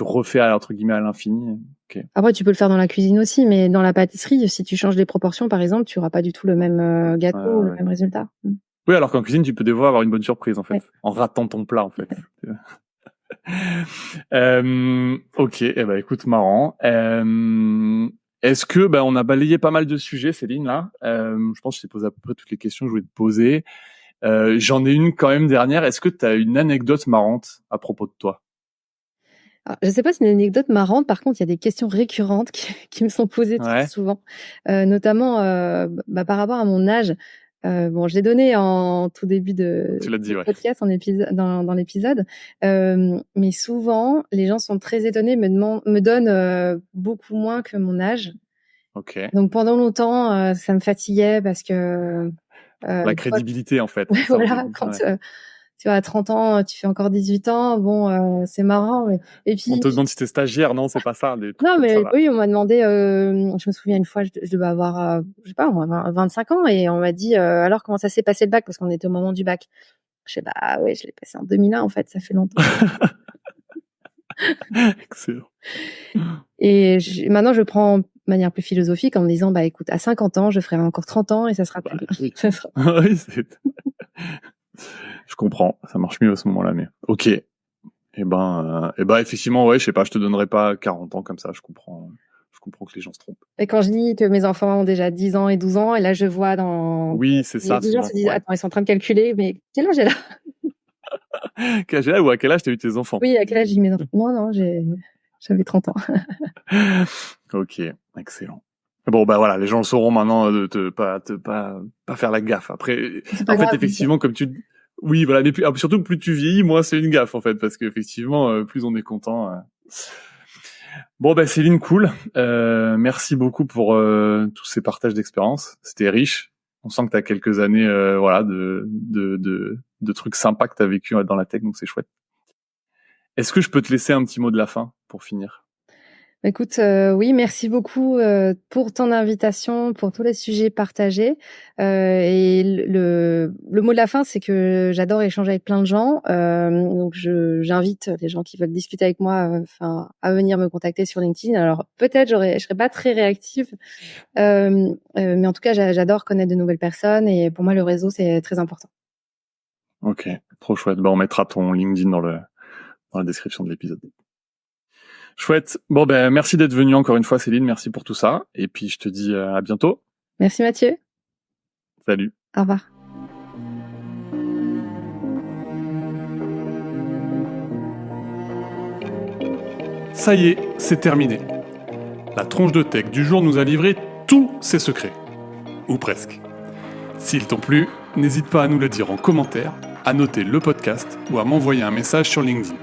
C: refais entre guillemets à l'infini. Ok.
B: Après, tu peux le faire dans la cuisine aussi, mais dans la pâtisserie, si tu changes les proportions, par exemple, tu auras pas du tout le même gâteau ou le même résultat.
C: Oui, alors qu'en cuisine, tu peux des fois avoir une bonne surprise, en fait,
B: Ouais.
C: en ratant ton plat, en fait. Ok, écoute, marrant. Est-ce que, on a balayé pas mal de sujets, Céline, là. Je pense que je t'ai posé à peu près toutes les questions que je voulais te poser. J'en ai une quand même dernière. Est-ce que tu as une anecdote marrante à propos de toi?
B: Alors, je sais pas si c'est une anecdote marrante, par contre, il y a des questions récurrentes qui me sont posées très souvent, notamment par rapport à mon âge. Bon, je l'ai donné en tout début de
C: Tu l'as dit, ouais.
B: podcast, dans l'épisode, mais souvent, les gens sont très étonnés, me donnent beaucoup moins que mon âge.
C: Ok.
B: Donc pendant longtemps, ça me fatiguait parce que
C: La crédibilité, en fait.
B: ouais, voilà, quand tu vois, à 30 ans, tu fais encore 18 ans, bon, c'est marrant. Et puis,
C: on te demande si t'es stagiaire, non, c'est pas ça.
B: non, mais oui, on m'a demandé, je me souviens une fois, je devais avoir, je sais pas, 25 ans, et on m'a dit, alors comment ça s'est passé le bac? Parce qu'on était au moment du bac. Je sais, bah ouais, je l'ai passé en 2001, en fait, ça fait longtemps.
C: Excellent.
B: Et maintenant, je prends de manière plus philosophique en me disant, bah écoute, à 50 ans, je ferai encore 30 ans et ça sera plus bien.
C: Oui.
B: Ça sera...
C: Oui, je comprends, ça marche mieux à ce moment-là, mais ok. Effectivement, ouais, je sais pas, je te donnerai pas 40 ans comme ça, je comprends que les gens se trompent.
B: Et quand je dis que mes enfants ont déjà 10 ans et 12 ans, et là, je vois dans...
C: Oui, c'est ça.
B: Les gens se disent, attends, ils sont en train de calculer, mais quel âge est là?
C: Quel âge ou à quel âge t'as eu tes enfants?
B: Oui, à quel âge j'ai eu mes enfants? Non, j'avais 30 ans.
C: Ok, excellent. Bon, voilà, les gens le sauront maintenant de pas faire la gaffe. Après, en fait, effectivement, comme tu... Oui, voilà, mais surtout, plus tu vieillis, moins c'est une gaffe, en fait, parce qu'effectivement, plus on est content. Bon, Céline, cool. Merci beaucoup pour tous ces partages d'expérience. C'était riche. On sent que tu as quelques années de trucs sympas que tu as vécu dans la tech, donc c'est chouette. Est-ce que je peux te laisser un petit mot de la fin pour finir?
B: Écoute, oui, merci beaucoup pour ton invitation, pour tous les sujets partagés. Et le mot de la fin, c'est que j'adore échanger avec plein de gens. Donc j'invite les gens qui veulent discuter avec moi, à venir me contacter sur LinkedIn. Alors peut-être je serai pas très réactive, mais en tout cas j'adore connaître de nouvelles personnes, et pour moi le réseau c'est très important.
C: Ok, trop chouette. On mettra ton LinkedIn dans la description de l'épisode. Chouette. Bon, merci d'être venu encore une fois, Céline. Merci pour tout ça. Et puis, je te dis à bientôt.
B: Merci Mathieu.
C: Salut.
B: Au revoir.
A: Ça y est, c'est terminé. La tronche de tech du jour nous a livré tous ses secrets. Ou presque. S'ils t'ont plu, n'hésite pas à nous le dire en commentaire, à noter le podcast ou à m'envoyer un message sur LinkedIn.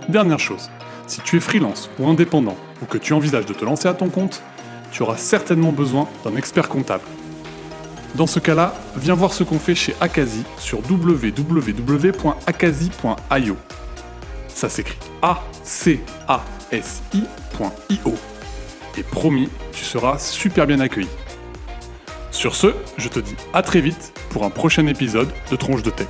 A: Dernière chose, si tu es freelance ou indépendant ou que tu envisages de te lancer à ton compte, tu auras certainement besoin d'un expert comptable. Dans ce cas-là, viens voir ce qu'on fait chez Akazi sur www.akazi.io. Ça s'écrit ACASI.io. Et promis, tu seras super bien accueilli. Sur ce, je te dis à très vite pour un prochain épisode de Tronche de Tech.